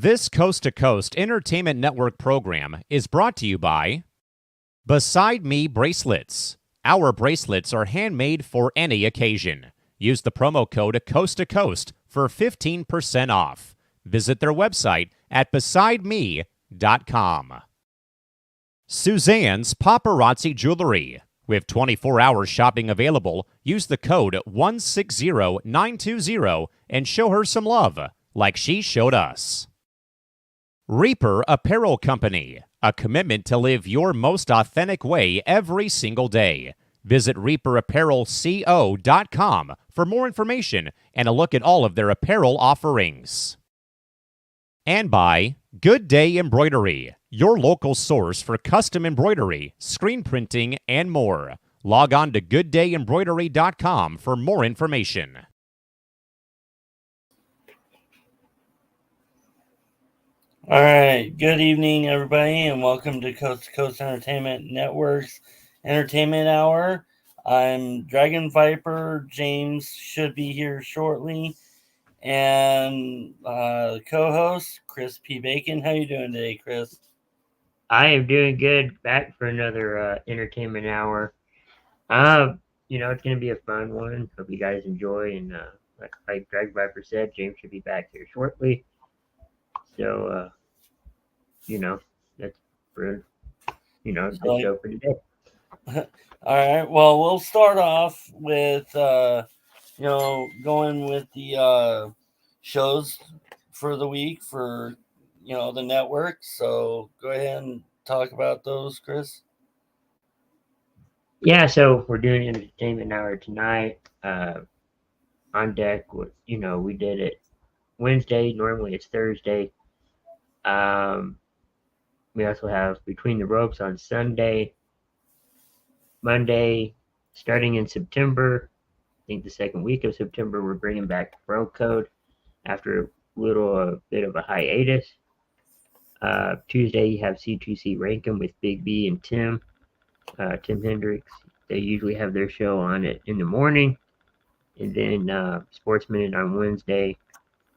This Coast to Coast Entertainment Network program is brought to you by Beside Me Bracelets. Our bracelets are handmade for any occasion. Use the promo code Coast to Coast for 15% off. Visit their website at besideme.com. Suzanne's Paparazzi Jewelry. With 24-hour shopping available, use the code 160920 and show her some love, like she showed us. Reaper Apparel Company, a commitment to live your most authentic way every single day. Visit reaperapparelco.com for more information and a look at all of their apparel offerings. And by Good Day Embroidery, your local source for custom embroidery, screen printing, and more. Log on to gooddayembroidery.com for more information. All right. Good evening, everybody, and welcome to Coast Entertainment Network's Entertainment Hour. I'm Dragon Viper. James should be here shortly. And co-host, Chris P. Bacon. How you doing today, Chris? I am doing good. Back for another entertainment hour. It's going to be a fun one. Hope you guys enjoy. And like Dragon Viper said, James should be back here shortly. So, that's for, the show for today. All right. Well, we'll start off with, going with the shows for the week for, the network. So go ahead and talk about those, Chris. Yeah, so we're doing entertainment hour tonight. On deck, we did it Wednesday. Normally it's Thursday. We also have Between the Ropes on Sunday. Monday, starting in September, I think the second week of September, we're bringing back Bro Code after a bit of a hiatus. Tuesday, you have C2C Rankin with Big B and Tim Hendricks. They usually have their show on it in the morning. And then Sports Minute on Wednesday.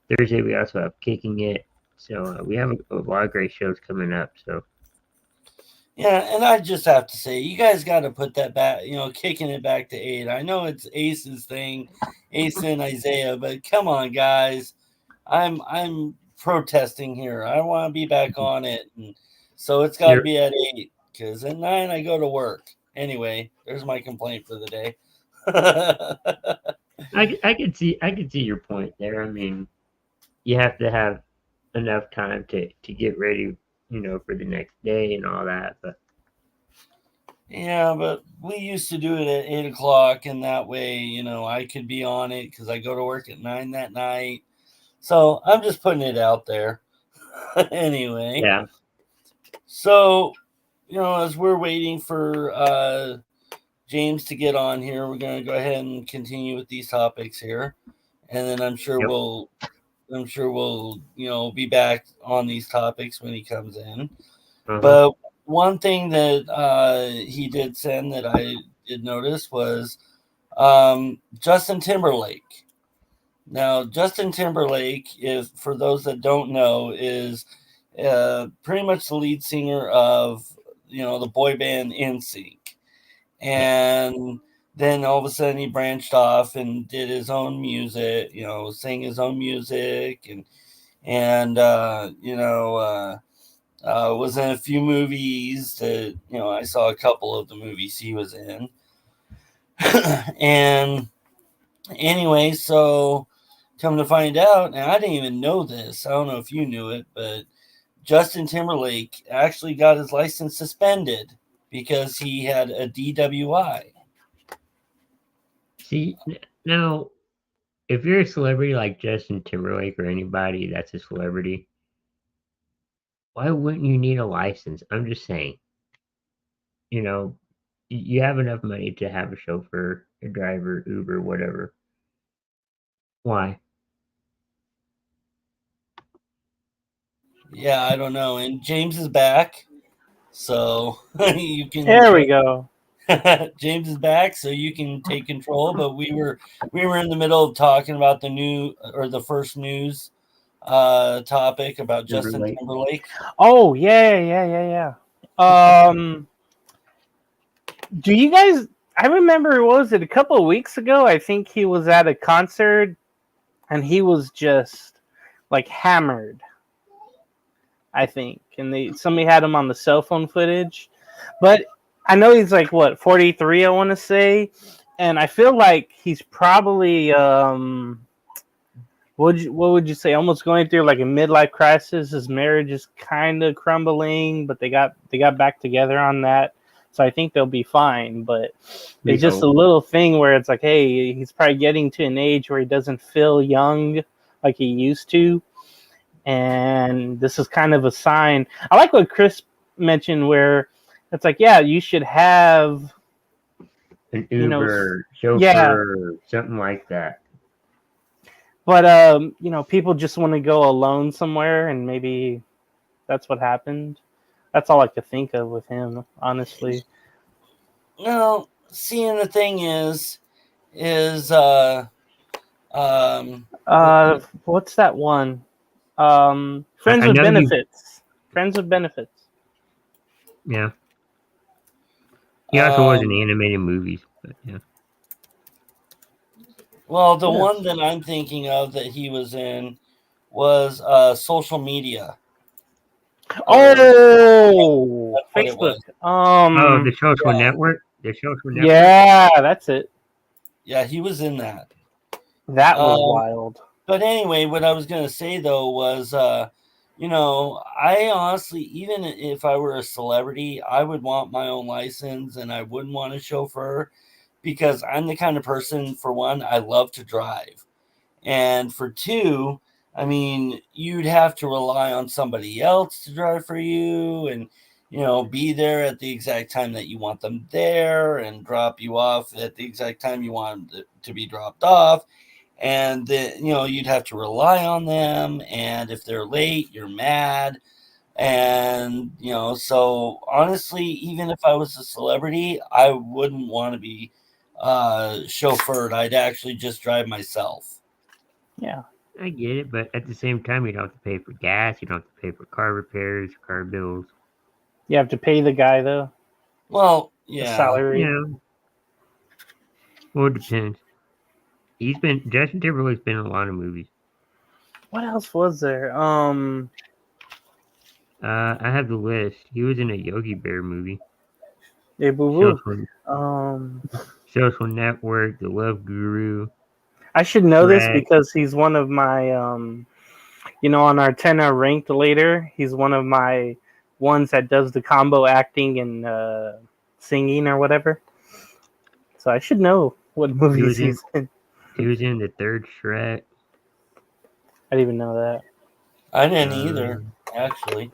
Thursday, we also have Kicking It. So we have a lot of great shows coming up. So. Yeah, and I just have to say, you guys got to put that back, kicking it back to 8. I know it's Ace's thing, Ace and Isaiah, but come on, guys. I'm protesting here. I want to be back on it. And so it's got to be at 8, because at 9, I go to work. Anyway, there's my complaint for the day. I could see your point there. I mean, you have to have enough time to get ready, for the next day and all that. But yeah, but we used to do it at 8 o'clock, and that way, I could be on it because I go to work at 9 that night. So I'm just putting it out there. Anyway. Yeah. So, as we're waiting for James to get on here, we're going to go ahead and continue with these topics here. And then I'm sure we'll be back on these topics when he comes in. Uh-huh. But one thing that he did send that I did notice was Justin Timberlake. Now, Justin Timberlake, for those that don't know, is pretty much the lead singer of, the boy band NSYNC. And then all of a sudden he branched off and did his own music, sang his own music and was in a few movies that, I saw a couple of the movies he was in. And anyway, so come to find out, and I didn't even know this. I don't know if you knew it, but Justin Timberlake actually got his license suspended because he had a DWI. See, now, if you're a celebrity like Justin Timberlake or anybody that's a celebrity, why wouldn't you need a license? I'm just saying. You have enough money to have a chauffeur, a driver, Uber, whatever. Why? Yeah, I don't know. And James is back, so you can. There we go. James is back, so you can take control. But we were in the middle of talking about the first news topic about Justin Timberlake. Timberlake? Oh yeah. Do you guys? I remember, what was it, a couple of weeks ago? I think he was at a concert, and he was just like hammered. I think, and somebody had him on the cell phone footage, but I know he's like what 43, I want to say, and I feel like he's probably what would you say, almost going through like a midlife crisis. His marriage is kind of crumbling, but they got back together on that. So I think they'll be fine, but it's just a little thing where it's like, hey, he's probably getting to an age where he doesn't feel young like he used to. And this is kind of a sign. I like what Chris mentioned, where it's like, yeah, you should have an Uber chauffeur, something like that. But people just want to go alone somewhere, and maybe that's what happened. That's all I could think of with him, honestly. No, seeing the thing is what's that one? Friends with Benefits. Friends with Benefits. Yeah. He also was in animated movies, but yeah. Well, the one that I'm thinking of that he was in was Social Media. Oh, Facebook. The Social Network. The Social Network. Yeah, that's it. Yeah, he was in that. That was wild. But anyway, what I was going to say though was, I honestly, even if I were a celebrity, I would want my own license, and I wouldn't want a chauffeur, because I'm the kind of person, for one, I love to drive. And for two, I mean, you'd have to rely on somebody else to drive for you, and, be there at the exact time that you want them there, and drop you off at the exact time you want them to be dropped off. And then, you'd have to rely on them. And if they're late, you're mad. And, so honestly, even if I was a celebrity, I wouldn't want to be chauffeured. I'd actually just drive myself. Yeah. I get it, but at the same time, you don't have to pay for gas. You don't have to pay for car repairs, car bills. You have to pay the guy, though. Well, yeah. The salary. Yeah. Well, it depends. Justin Timberlake's been in a lot of movies. What else was there? I have the list. He was in a Yogi Bear movie. Hey, boo boo. Social Network, The Love Guru. I should know this because he's one of my, on our 10 ranked later, he's one of my ones that does the combo acting and singing or whatever. So I should know what movies he's in. He was in the third Shrek. I didn't even know that. I didn't either, actually.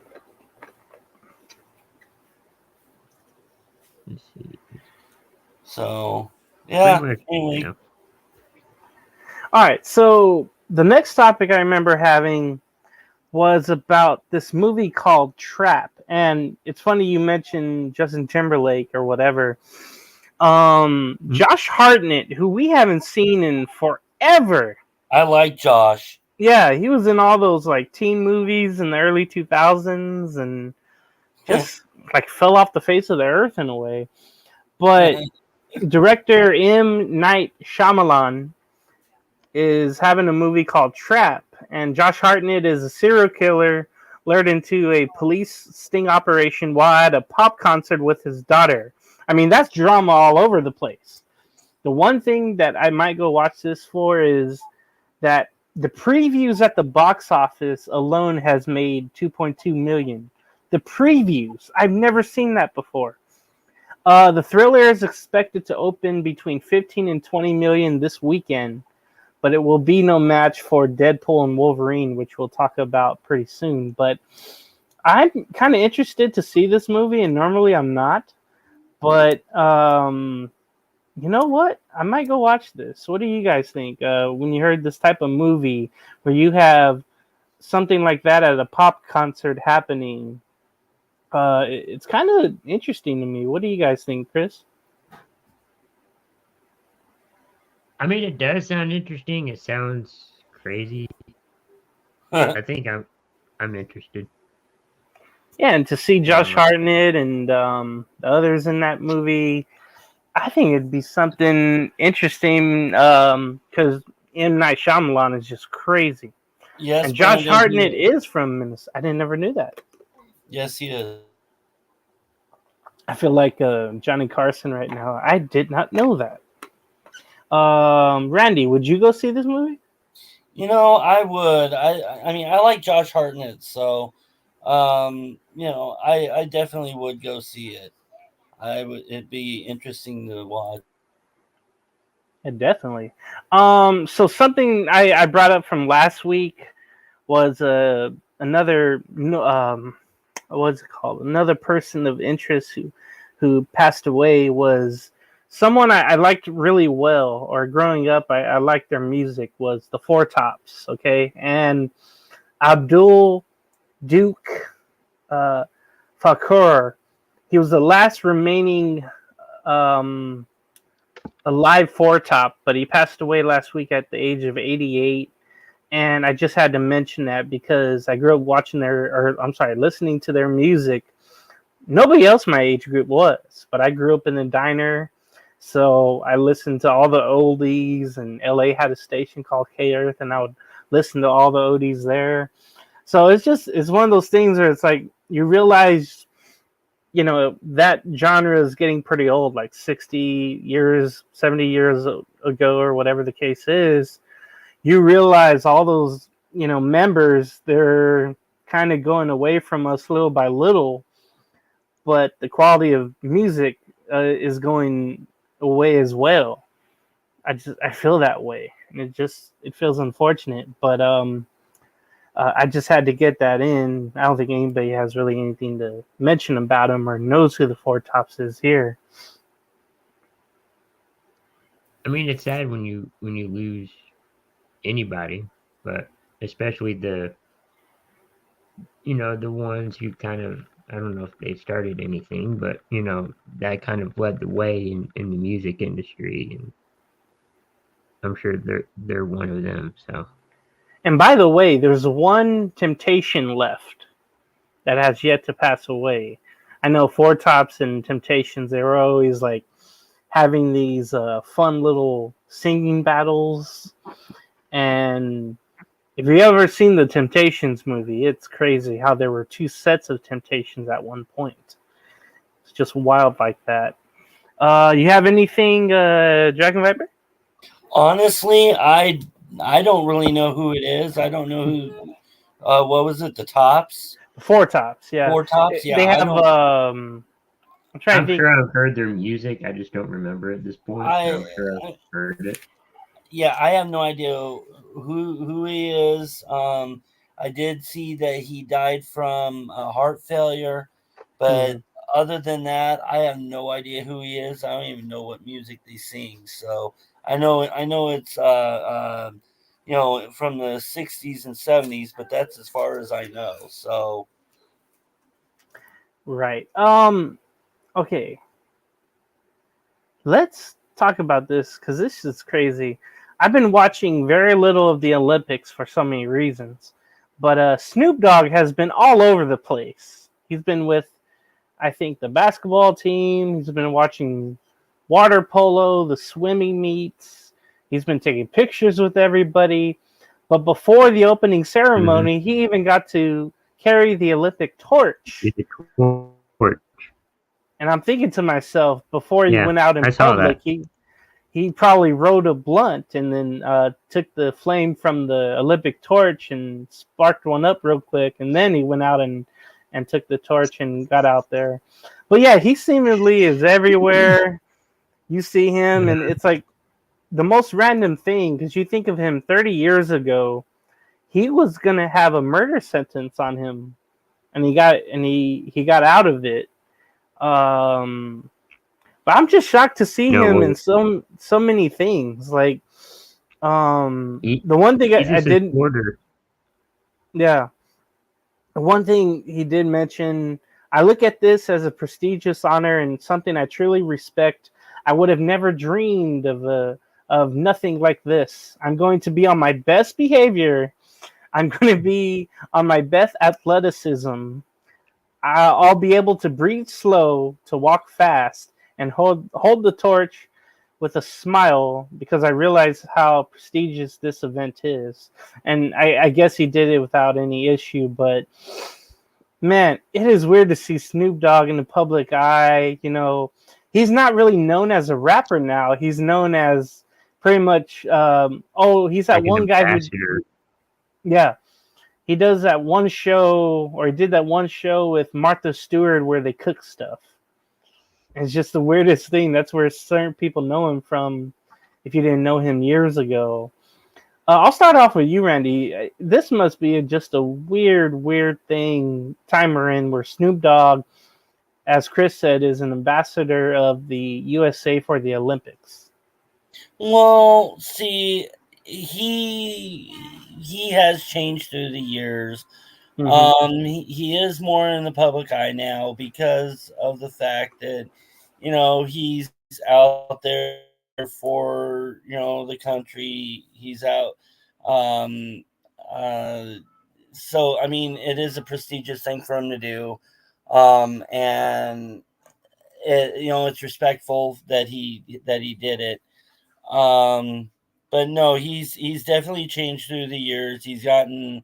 Let's see. So, yeah. Anyway. Yeah. All right. So the next topic I remember having was about this movie called Trap. And it's funny you mentioned Justin Timberlake or whatever. Josh Hartnett, who we haven't seen in forever. I like Josh. Yeah, he was in all those like teen movies in the early 2000s and just like fell off the face of the earth in a way. But director M. Night Shyamalan is having a movie called Trap, and Josh Hartnett is a serial killer lured into a police sting operation while at a pop concert with his daughter. I mean, that's drama all over the place. The one thing that I might go watch this for is that the previews at the box office alone has made $2.2 million. The previews. I've never seen that before. The thriller is expected to open between 15 and 20 million this weekend, but it will be no match for Deadpool and Wolverine, which we'll talk about pretty soon. But I'm kind of interested to see this movie, and normally I'm not. But you know what? I might go watch this. What do you guys think? When you heard this type of movie where you have something like that at a pop concert happening, it's kind of interesting to me. What do you guys think, Chris? I mean, it does sound interesting. It sounds crazy. I think I'm interested. Yeah, and to see Josh Hartnett and the others in that movie, I think it'd be something interesting because M. Night Shyamalan is just crazy. Yes, and Josh Brandon, Hartnett is from Minnesota. I never knew that. Yes, he is. I feel like Johnny Carson right now. I did not know that. Randy, would you go see this movie? I would. I mean, I like Josh Hartnett, so I definitely would go see it. It'd be interesting to watch. Yeah, definitely. So something I brought up from last week was another what's it called? Another person of interest who passed away was someone I liked really well, or growing up I liked their music, was the Four Tops, okay? And Abdul Duke Fakur, he was the last remaining alive Four Top, but he passed away last week at the age of 88. And I just had to mention that because I grew up listening to their music. Nobody else my age group was, but I grew up in the diner, so I listened to all the oldies, and LA had a station called K Earth, and I would listen to all the oldies there. So it's one of those things where it's like you realize, that genre is getting pretty old, like 60 years, 70 years ago, or whatever the case is. You realize all those, members, they're kind of going away from us little by little, but the quality of music is going away as well. I feel that way, and it feels unfortunate, but I just had to get that in. I don't think anybody has really anything to mention about him or knows who the Four Tops is here. I mean, it's sad when you lose anybody, but especially the ones who kind of, I don't know if they started anything, but that kind of led the way in the music industry, and I'm sure they're one of them. So, and by the way, there's one Temptation left that has yet to pass away. I know Four Tops and Temptations, they were always like having these fun little singing battles. And if you've ever seen the Temptations movie, it's crazy how there were two sets of Temptations at one point. It's just wild like that. You have anything, Dragon Viper? Honestly, I don't really know who it is. I don't know who. What was it? The Tops? Four Tops, yeah. Four Tops, yeah. They have. I'm sure I've heard their music. I just don't remember at this point. I'm sure I've heard it. Yeah, I have no idea who he is. I did see that he died from heart failure, but other than that, I have no idea who he is. I don't even know what music they sing. So I know it's from the 60s and 70s, but that's as far as I know. So right. Okay. Let's talk about this because this is crazy. I've been watching very little of the Olympics for so many reasons, but Snoop Dogg has been all over the place. He's been with, I think, the basketball team. He's been watching water polo, the swimming meets. He's been taking pictures with everybody. But before the opening ceremony, he even got to carry the Olympic torch. And I'm thinking to myself, before he went out in public, he probably rode a blunt and then took the flame from the Olympic torch and sparked one up real quick. And then he went out and took the torch and got out there. But yeah, he seemingly is everywhere. You see him, and it's like the most random thing, because you think of him 30 years ago, he was going to have a murder sentence on him, and he got out of it. But I'm just shocked to see him in so many things. Like, the one thing I didn't. Yeah. The one thing he did mention, I look at this as a prestigious honor and something I truly respect. I would have never dreamed of nothing like this. I'm going to be on my best behavior. I'm going to be on my best athleticism. I'll be able to breathe slow, to walk fast, and hold the torch with a smile because I realize how prestigious this event is. And I guess he did it without any issue, but man, it is weird to see Snoop Dogg in the public eye. You know, he's not really known as a rapper now. He's known as pretty much, he's that Like an one guy who, ambassador. yeah, he does that one show, or he did that one show with Martha Stewart where they cook stuff. It's just the weirdest thing. That's where certain people know him from if you didn't know him years ago. I'll start off with you, Randy. This must be just a weird thing time we're in where Snoop Dogg, as Chris said, is an ambassador of the USA for the Olympics. Well, see, he has changed through the years. Mhm. He is more in the public eye now because of the fact that, you know, he's out there for, you know, the country. He's out. Um, so I mean, it is a prestigious thing for him to do, and it, you know, it's respectful that he did it. But no, he's definitely changed through the years. He's gotten,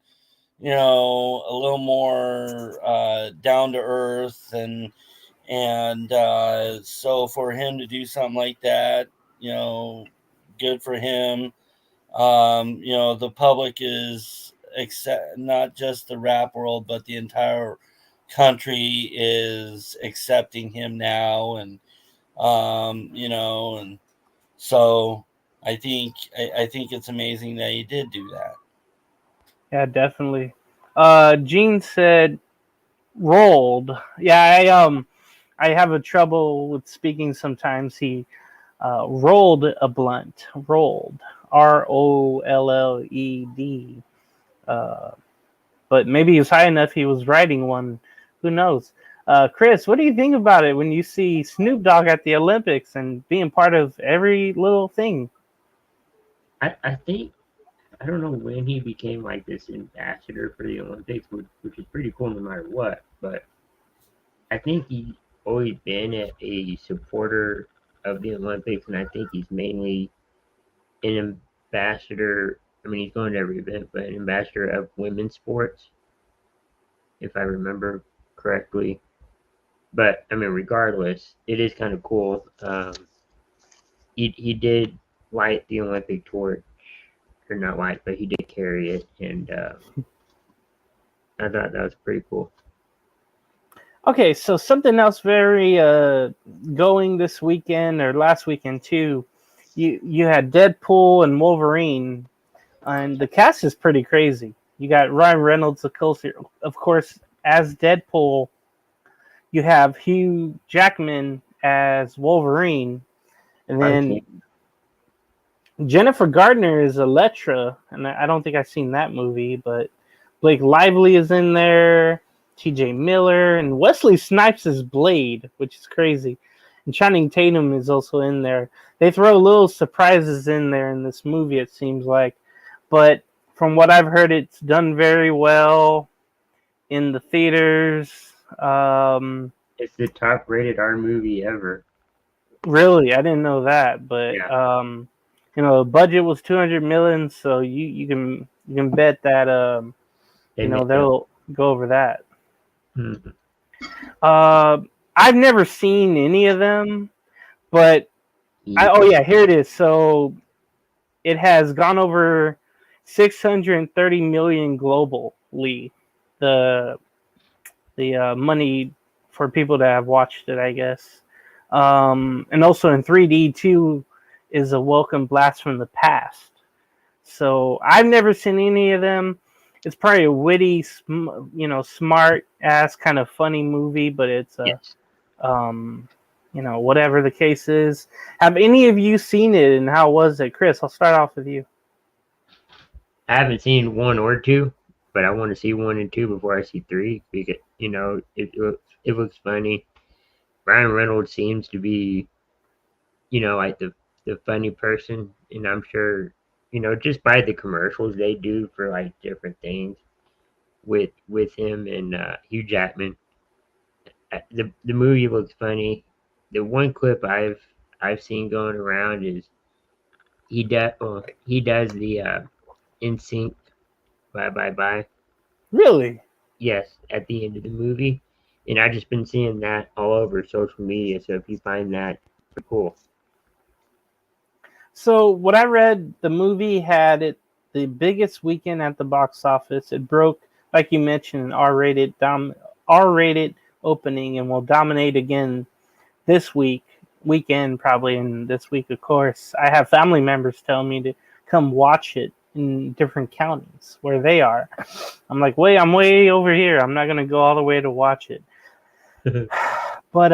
you know, a little more down to earth, and so for him to do something like that, you know, good for him. You know, the public is not just the rap world, but the entire country is accepting him now, and you know, and so I think it's amazing that he did do that. Yeah, definitely. Gene said rolled. Yeah, I have a trouble with speaking sometimes. He rolled a blunt. Rolled. ROLLED. Uh, but maybe he was high enough he was writing one. Who knows? Chris, what do you think about it when you see Snoop Dogg at the Olympics and being part of every little thing? I think I don't know when he became like this ambassador for the Olympics, which is pretty cool no matter what. But I think he's always been a supporter of the Olympics, and I think he's mainly an ambassador. I mean, he's going to every event, but an ambassador of women's sports, if I remember correctly. But I mean, regardless, it is kind of cool. He did light the Olympic torch, or not light, but he did carry it, and I thought that was pretty cool. Okay, so something else very going this weekend or last weekend too. You had Deadpool and Wolverine, and the cast is pretty crazy. You got Ryan Reynolds, of course, as Deadpool. You have Hugh Jackman as Wolverine, and then Jennifer Gardner is Elektra, and I don't think I've seen that movie, but Blake Lively is in there, T.J. Miller, and Wesley Snipes is Blade, which is crazy. And Channing Tatum is also in there. They throw little surprises in there in this movie, it seems like. But from what I've heard, it's done very well in the theaters. It's the top rated R movie ever. Really, I didn't know that, but Yeah. you know, the budget was 200 million, so you can bet that They you know made they'll go over that. Mhm. I've never seen any of them, but oh yeah, here it is. So it has gone over 630 million globally. The money for people that have watched it, I guess. And also in 3D too is a welcome blast from the past. So I've never seen any of them. It's probably a witty, you know, smart ass kind of funny movie, but it's Yes. you know, whatever the case is. Have any of you seen it, and how was it, Chris? I'll start off with you. I haven't seen 1 or 2, but I want to see 1 and 2 before I see 3 because you know it looks funny. Ryan Reynolds seems to be, you know, like the funny person, and I'm sure just by the commercials they do for like different things with him and Hugh Jackman. The movie looks funny. The one clip I've seen going around is he does the In Sync Bye Bye Bye. Really? Yes, at the end of the movie. And I've just been seeing that all over social media. So if you find that, cool. So what I read, the movie had it the biggest weekend at the box office. It broke, like you mentioned, an R-rated opening, and will dominate again this weekend probably. And this week, of course, I have family members telling me to come watch it in different counties where they are. I'm like, I'm way over here. I'm not gonna go all the way to watch it. But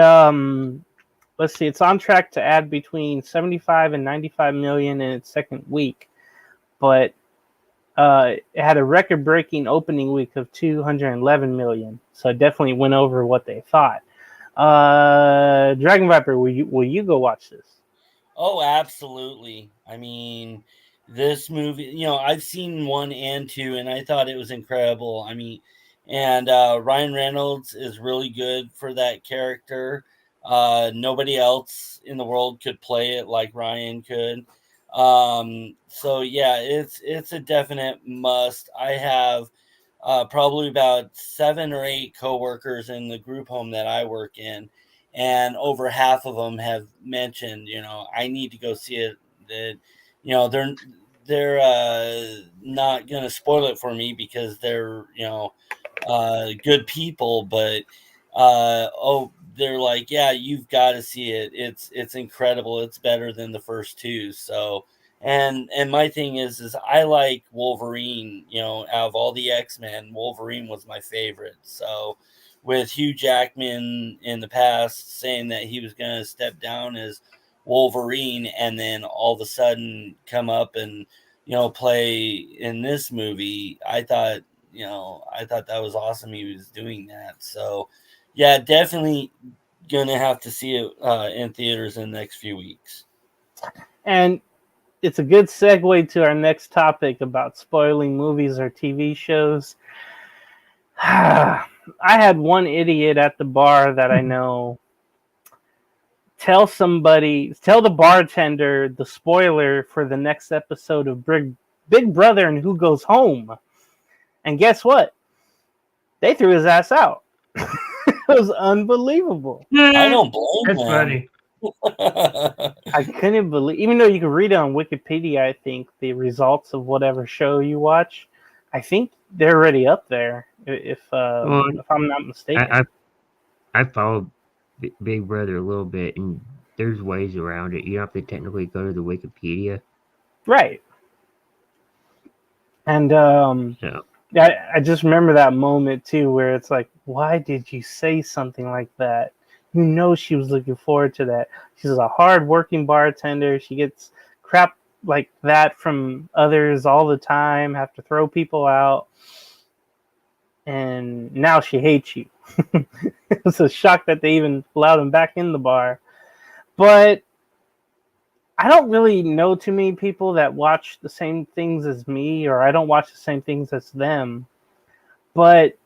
let's see, it's on track to add between 75 and 95 million in its second week, but it had a record-breaking opening week of 211 million, so it definitely went over what they thought. Dragon Viper, will you go watch this? Oh, absolutely. I mean, this movie, I've seen 1 and 2, and I thought it was incredible. I mean, and Ryan Reynolds is really good for that character. Nobody else in the world could play it like Ryan could. So yeah, it's a definite must. I have probably about 7 or 8 coworkers in the group home that I work in, and over half of them have mentioned, I need to go see it. That, they're not gonna spoil it for me because they're good people, but they're like, yeah, you've got to see it. It's incredible. It's better than the first 2. So, and my thing is I like Wolverine. Out of all the X-Men, Wolverine was my favorite. So, with Hugh Jackman in the past saying that he was going to step down as Wolverine, and then all of a sudden come up and play in this movie, I thought that was awesome. He was doing that. So, yeah, definitely gonna have to see it in theaters in the next few weeks. And it's a good segue to our next topic about spoiling movies or TV shows. I had one idiot at the bar that I know tell the bartender the spoiler for the next episode of Big Brother and Who Goes Home. And guess what? They threw his ass out. It was unbelievable. I don't blame That's them. funny. I couldn't believe, even though you can read it on Wikipedia, I think the results of whatever show you watch, I think they're already up there. If I'm not mistaken. I followed Big Brother a little bit, and there's ways around it. You don't have to technically go to the Wikipedia. Right. And So I just remember that moment too, where it's like, why did you say something like that? She was looking forward to that. She's a hard-working bartender. She gets crap like that from others all the time, have to throw people out, and now she hates you. It's a shock that they even allowed him back in the bar. But I don't really know too many people that watch the same things as me, or I don't watch the same things as them. But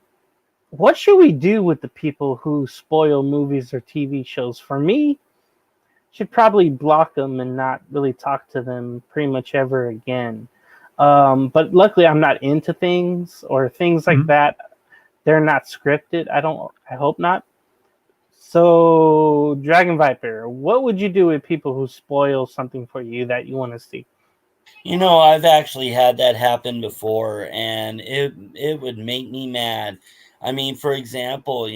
what should we do with the people who spoil movies or TV shows? For me, should probably block them and not really talk to them pretty much ever again. But luckily, I'm not into things like that. They're not scripted. I hope not. So, Dragon Viper, what would you do with people who spoil something for you that you want to see? I've actually had that happen before, and it would make me mad. I mean, for example,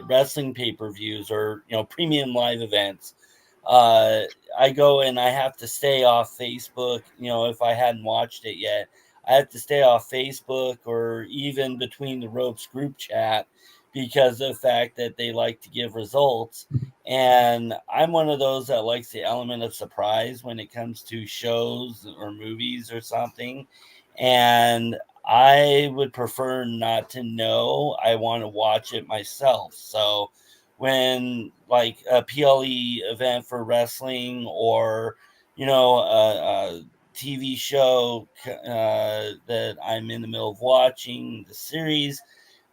wrestling pay-per-views or, premium live events. I go and I have to stay off Facebook, if I hadn't watched it yet. I have to stay off Facebook or even Between the Ropes group chat because of the fact that they like to give results. And I'm one of those that likes the element of surprise when it comes to shows or movies or something. And I would prefer not to know. I want to watch it myself. So when like a PLE event for wrestling or, TV show that I'm in the middle of watching, the series.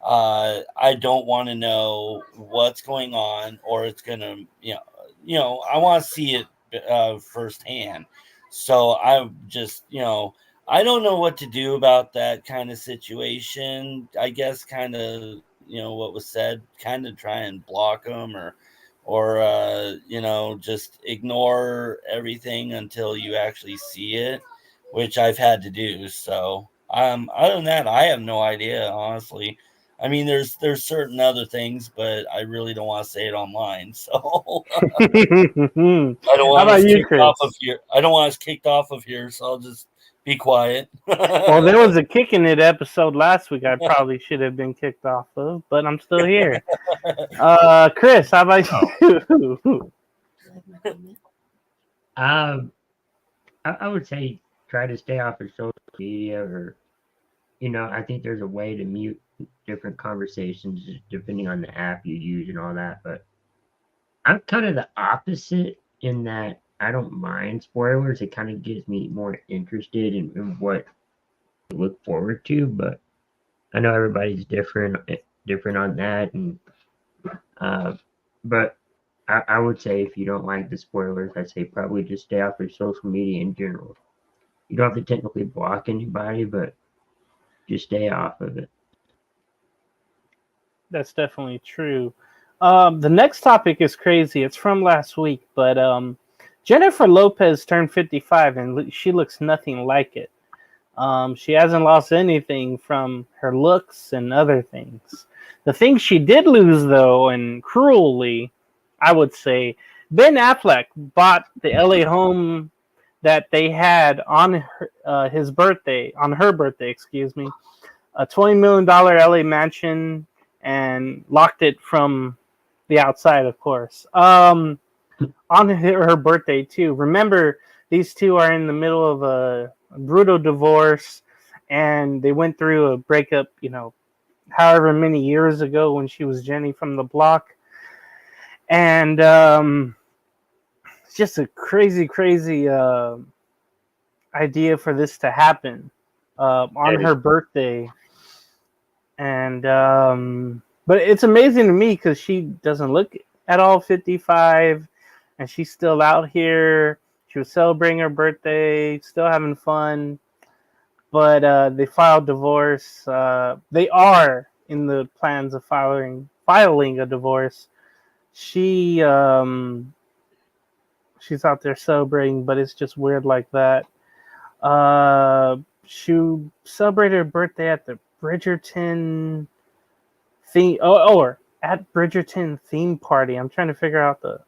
I don't want to know what's going on, or it's gonna, I want to see it firsthand. So I just, I don't know what to do about that kind of situation. I guess kind of, what was said, kind of try and block them, or just ignore everything until you actually see it, which I've had to do. So other than that, I have no idea, honestly. I mean, there's certain other things, but I really don't want to say it online. So How I don't want about us you, kicked Chris? off of here. I don't want us kicked off of here, so I'll just be quiet. Well, there was a Kicking It episode last week I probably should have been kicked off of, but I'm still here. Chris, how about you? I would say try to stay off of social media, or I think there's a way to mute different conversations depending on the app you use and all that. But I'm kind of the opposite in that I don't mind spoilers. It kind of gets me more interested in what to look forward to. But I know everybody's different on that, and but I would say if you don't like the spoilers, I'd say probably just stay off of social media in general. You don't have to technically block anybody, but just stay off of it. That's definitely true. The next topic is crazy. It's from last week, but Jennifer Lopez turned 55 and she looks nothing like it. She hasn't lost anything from her looks and other things. The thing she did lose, though, and cruelly, I would say, Ben Affleck bought the LA home that they had on her birthday, a $20 million LA mansion, and locked it from the outside, of course. On her birthday, too. Remember, these two are in the middle of a brutal divorce, and they went through a breakup, however many years ago when she was Jenny from the block. And it's just a crazy idea for this to happen on her birthday. And but it's amazing to me because she doesn't look at all 55, and she's still out here. She was celebrating her birthday, still having fun. But they filed divorce. They are in the plans of filing a divorce. She's out there celebrating, but it's just weird like that. She celebrated her birthday at the Bridgerton at Bridgerton theme party. I'm trying to figure out the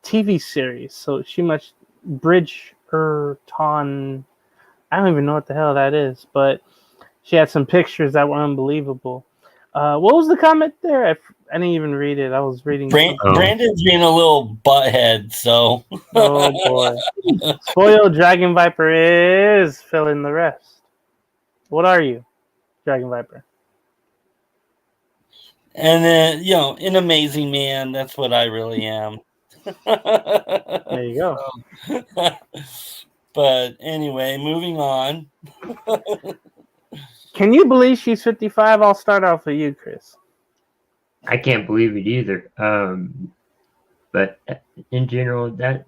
TV series. So she must Bridgerton. I don't even know what the hell that is, but she had some pictures that were unbelievable. What was the comment there? I didn't even read it. I was reading. Brandon's being a little butthead, so. Oh boy. Spoiled Dragon Viper is fill in the rest. What are you, Dragon Viper? And then, an amazing man. That's what I really am. There you go. But anyway, moving on. Can you believe she's 55? I'll start off with you, Chris. I can't believe it either. But in general, that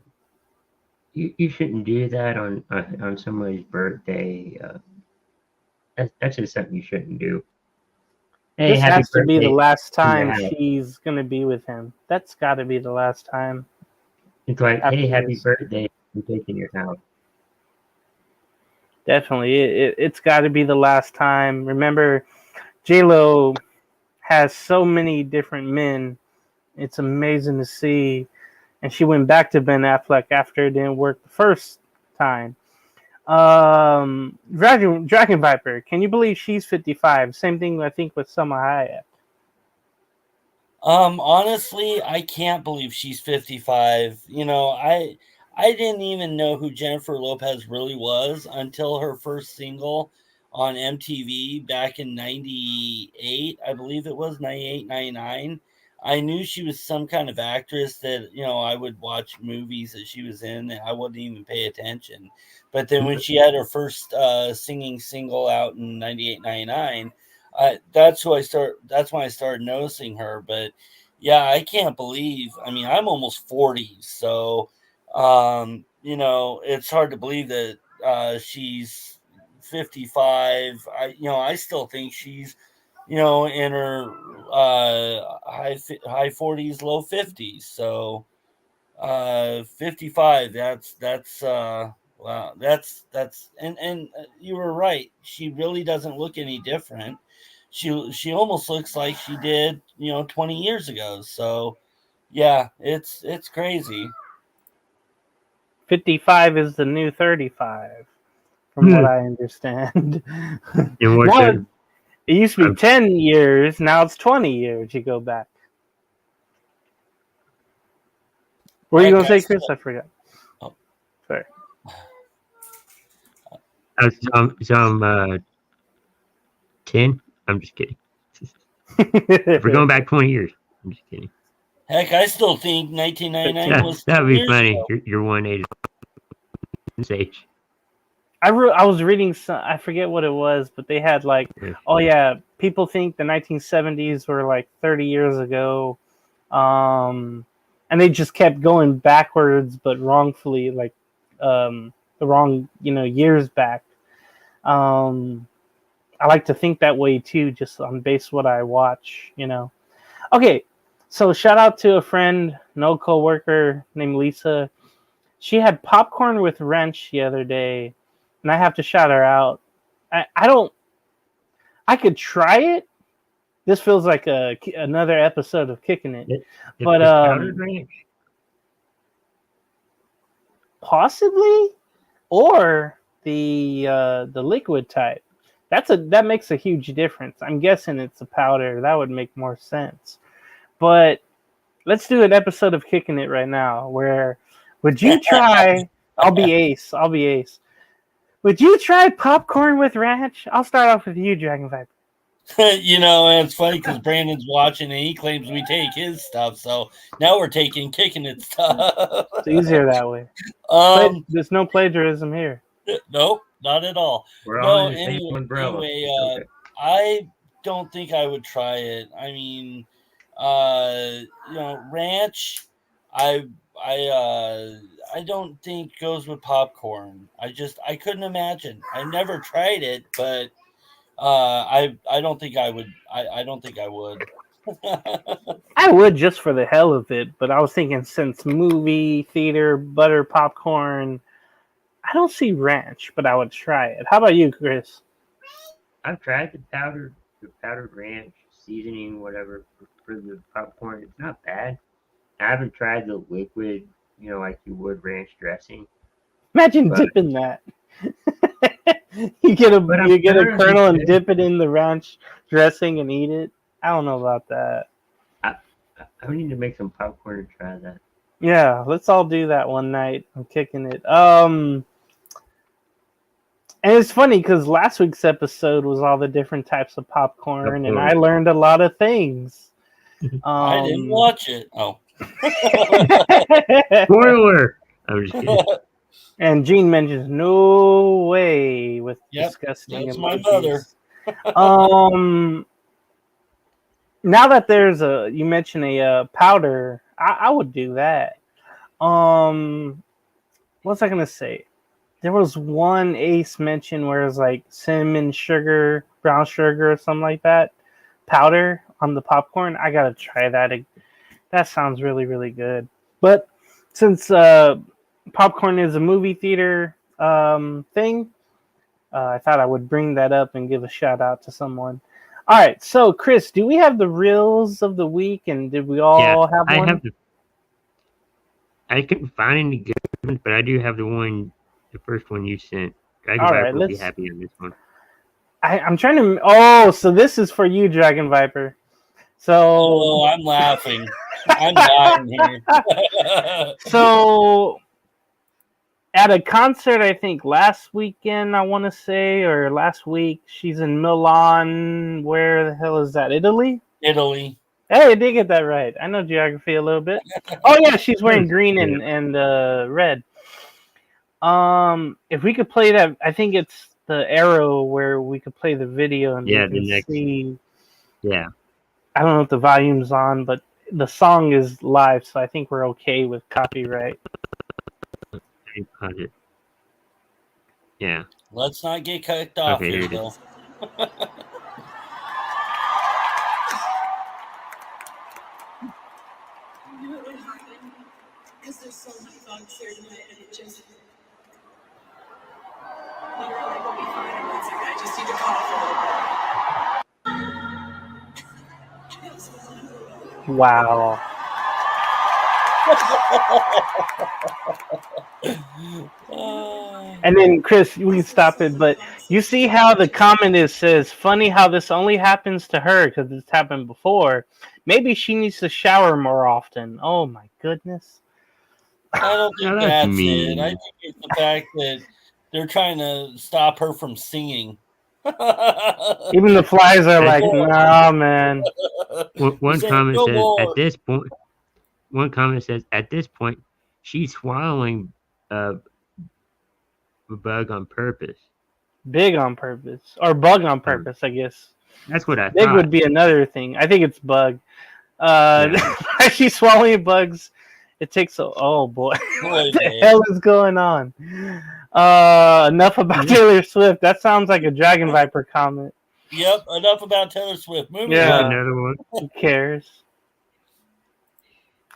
you shouldn't do that on somebody's birthday. That's just something you shouldn't do. Hey, this has to be the last time Yeah. she's gonna be with him. That's got to be the last time. It's like, After hey, happy this. birthday! I'm taking your house. Definitely, it's got to be the last time. Remember, J-Lo has so many different men. It's amazing to see. And she went back to Ben Affleck after it didn't work the first time. Dragon Viper, can you believe she's 55? Same thing, I think, with Salma Hayek. Honestly, I can't believe she's 55. I didn't even know who Jennifer Lopez really was until her first single on MTV back in 98. I believe it was 98, 99. I knew she was some kind of actress that, I would watch movies that she was in and I wouldn't even pay attention. But then when she had her first singing single out in 98, 99, that's when I started noticing her. But yeah, I can't believe, I'm almost 40. So, it's hard to believe that she's 55. I still think she's, in her high 40s, low 50s. So 55. That's wow. That's and you were right. She really doesn't look any different. She almost looks like she did 20 years ago. So yeah, it's crazy. 55 is the new 35, from what I understand. And what's Now, the, it used to be 10 years. Now it's 20 years. You go back. What are you going to say, Chris? I forgot. Oh. Sorry. I'm 10. I'm just kidding. If we're going back 20 years, I'm just kidding. Heck, I still think 1999 was. That'd be funny. You're 180 age. I was reading some, I forget what it was, but they had like, oh yeah, people think the 1970s were like 30 years ago, and they just kept going backwards, but wrongfully, like the wrong years back. I like to think that way too, just on base what I watch. Okay, so shout out to a friend, an old coworker named Lisa. She had popcorn with ranch the other day, and I have to shout her out. I could try it. This feels like another episode of Kicking It. But powdered ranch? Possibly, or the liquid type. That makes a huge difference. I'm guessing it's a powder. That would make more sense. But let's do an episode of Kicking It right now. Where would you try? I'll be Ace. Would you try popcorn with ranch? I'll start off with you, Dragon Viper. It's funny because Brandon's watching and he claims we take his stuff. So now we're taking Kicking It stuff. It's easier that way. But there's no plagiarism here. Nope, not at all. We're all in the same umbrella. Anyway, okay. I don't think I would try it. Ranch, I don't think goes with popcorn. I couldn't imagine. I never tried it, but I don't think I would. I don't think I would. I would just for the hell of it, but I was thinking since movie theater butter popcorn, I don't see ranch, but I would try it. How about you, Chris? I've tried the powdered ranch seasoning, whatever, for the popcorn. It's not bad. I haven't tried the liquid, like you would ranch dressing. Imagine dipping that. you get a kernel and dip it in the ranch dressing and eat it. I don't know about that. I need to make some popcorn and try that. Yeah, let's all do that one night. I'm Kicking It. And it's funny because last week's episode was all the different types of popcorn, and I learned a lot of things. I didn't watch it. Oh. Spoiler! I'm just kidding. And Gene mentions no way with disgusting that's emojis. my mother. Now that you mentioned a powder, I would do that. What was I gonna say? There was one Ace mention where it was like cinnamon sugar, brown sugar, or something like that, powder on the popcorn. I gotta try that. That sounds really, really good. But since popcorn is a movie theater thing, I thought I would bring that up and give a shout out to someone. All right, so Chris, do we have the reels of the week, and did we all have one? I couldn't find any good ones, but I do have the first one you sent. Dragon Viper will be happy on this one. I'm trying to. Oh, so this is for you, Dragon Viper. So I'm laughing. I'm dying here. So at a concert, I think last weekend, I want to say, or last week, she's in Milan. Where the hell is that? Italy. Hey, I did get that right. I know geography a little bit. Oh yeah, she's wearing green and red. If we could play that, I think it's the arrow where we could play the video and Yeah, we can the next. see. Yeah. I don't know if the volume's on, but the song is live, so I think we're okay with copyright. Yeah. Let's not get kicked off Okay, here, here it though. I knew it would happen because there's so many bugs here tonight, and it just. Literally, we'll be fine in 1 second. I just need to cough a little bit. Wow. And then Chris, we can stop it, but you see how the comment says, funny how this only happens to her because it's happened before. Maybe she needs to shower more often. Oh my goodness. I don't think that's that's mean. it. I think it's the fact that they're trying to stop her from singing. Even the flies are like, nah, man. One Say, comment "No says more." at this point. One comment says at this point she's swallowing a bug on purpose. Big on purpose. Or bug on purpose, I guess. That's what I Big thought. would be another thing. I think it's bug. Yeah. She's swallowing bugs. It takes oh boy. What the Okay. hell is going on? Enough about Taylor Swift. That sounds like a Dragon Viper comment. Yep. Enough about Taylor Swift. Moving Yeah. on. Another one. Who cares?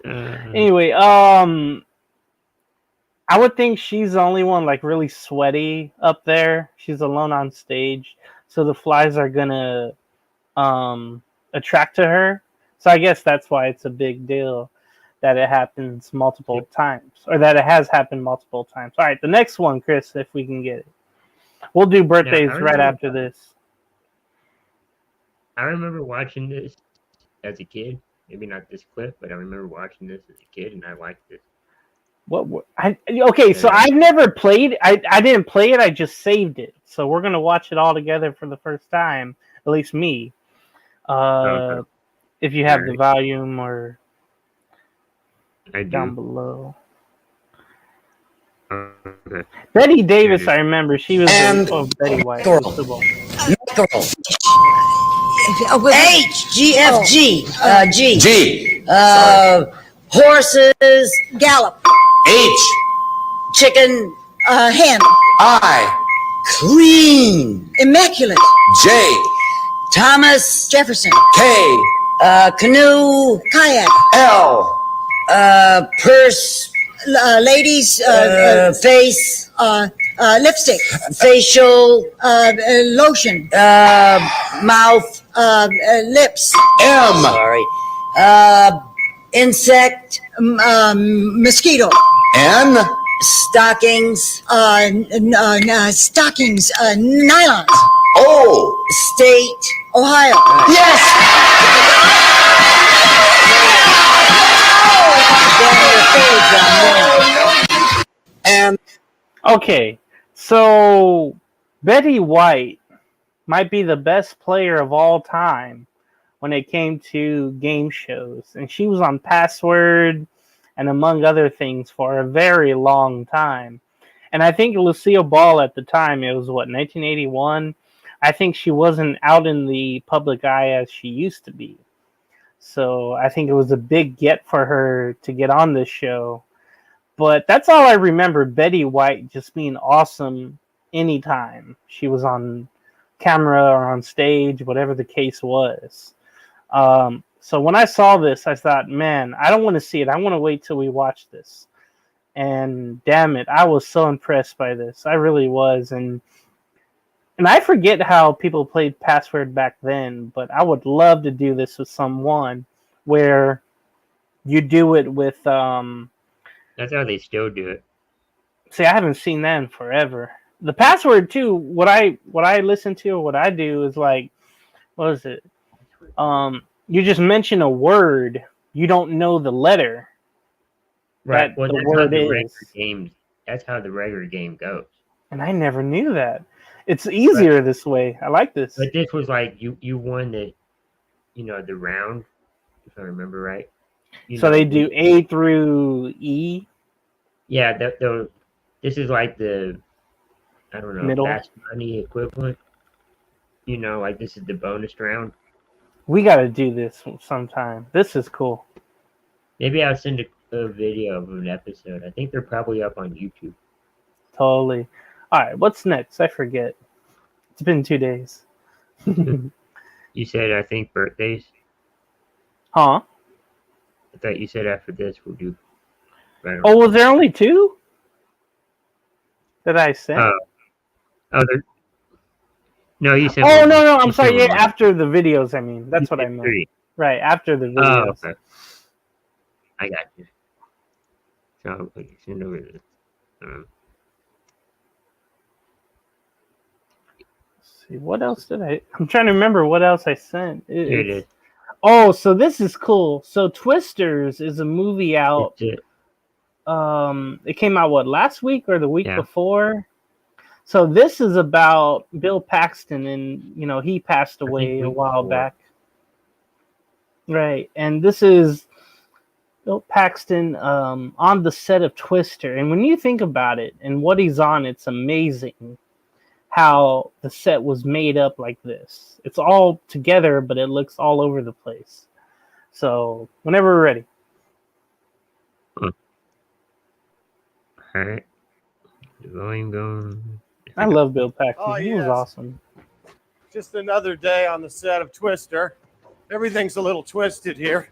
Uh, Anyway, I would think she's the only one like really sweaty up there. She's alone on stage, so the flies are gonna attract to her. So I guess that's why it's a big deal that it happens multiple times, or that it has happened multiple times. All right, the next one, Chris, if we can get it. We'll do birthdays right after this. I remember watching this as a kid. Maybe not this clip, but I remember watching this as a kid, and I liked it. Okay, so I've never played. I didn't play it. I just saved it. So we're gonna watch it all together for the first time. At least me. Okay. If you have the volume or I do. down below. Okay. Betty Davis, I remember she was Betty White. Girl. Football. Girl. H, G, F, G. G. G. Horses. Gallop. H. Chicken. Hen. I. Clean. Immaculate. J. Thomas Jefferson. K. Canoe. Kayak. L. Purse. Ladies. Face. Lipstick. Facial. Lotion. Mouth. Lips. M. Sorry. Insect. Mosquito. N. Stockings. Stockings. Nylons. O. State. Ohio. Yes! And Okay, so Betty White might be the best player of all time when it came to game shows, and she was on Password and among other things for a very long time. And I think Lucille Ball at the time, it was 1981. I think she wasn't out in the public eye as she used to be. So I think it was a big get for her to get on this show. But that's all I remember, Betty White just being awesome anytime she was on camera or on stage, whatever the case was. So when I saw this, I thought, man, I don't want to see it. I want to wait till we watch this. And damn it, I was so impressed by this. I really was. And I forget how people played Password back then, but I would love to do this with someone where you do it with... That's how they still do it. See, I haven't seen that in forever. The Password too. What I listen to or what I do is like, what is it? You just mention a word, you don't know the letter. Right. That Well, the that's word how the is. regular game. That's how the regular game goes. And I never knew that. It's easier this way. I like this. But this was like you won the, the round, if I remember right. So they do A through E. Yeah, this is like the, I don't know, Middle. fast money equivalent. Like this is the bonus round. We got to do this sometime. This is cool. Maybe I'll send a video of an episode. I think they're probably up on YouTube. Totally. All right, what's next? I forget. It's been 2 days. You said, I think, birthdays. Huh? I thought you said after this we'll do. Oh, was there only 2 that I sent? No, you said. Oh, no, I'm sorry. Yeah, after the videos, I mean. That's what I meant. 3. Right, after the Oh, videos. okay. I got you. So, send over this. Let's see, what else did I'm trying to remember what else I sent. Here it is. Oh, so this is cool. So Twisters is a movie out. It's It came out last week or the week Yeah. before? So this is about Bill Paxton, and he passed away a while back. Right. And this is Bill Paxton on the set of Twister. And when you think about it and what he's on, it's amazing how the set was made up like this. It's all together, but it looks all over the place. So whenever we're ready. All right. The volume going. I love Bill Paxton. Oh, He was yes. awesome. Just another day on the set of Twister. Everything's a little twisted here.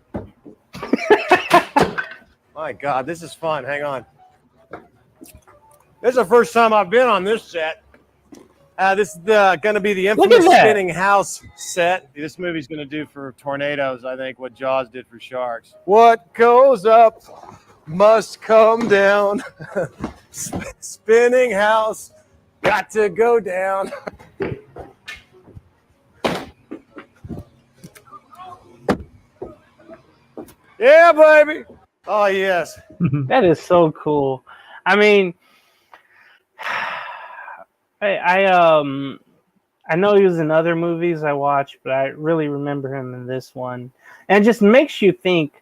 My God, this is fun. Hang on. This is the first time I've been on this set. This is going to be the infamous spinning house set. This movie's going to do for tornadoes, I think, what Jaws did for sharks. What goes up must come down. Spinning house got to go down. Yeah, baby. Oh, yes. That is so cool. I mean, I know he was in other movies I watched, but I really remember him in this one. And it just makes you think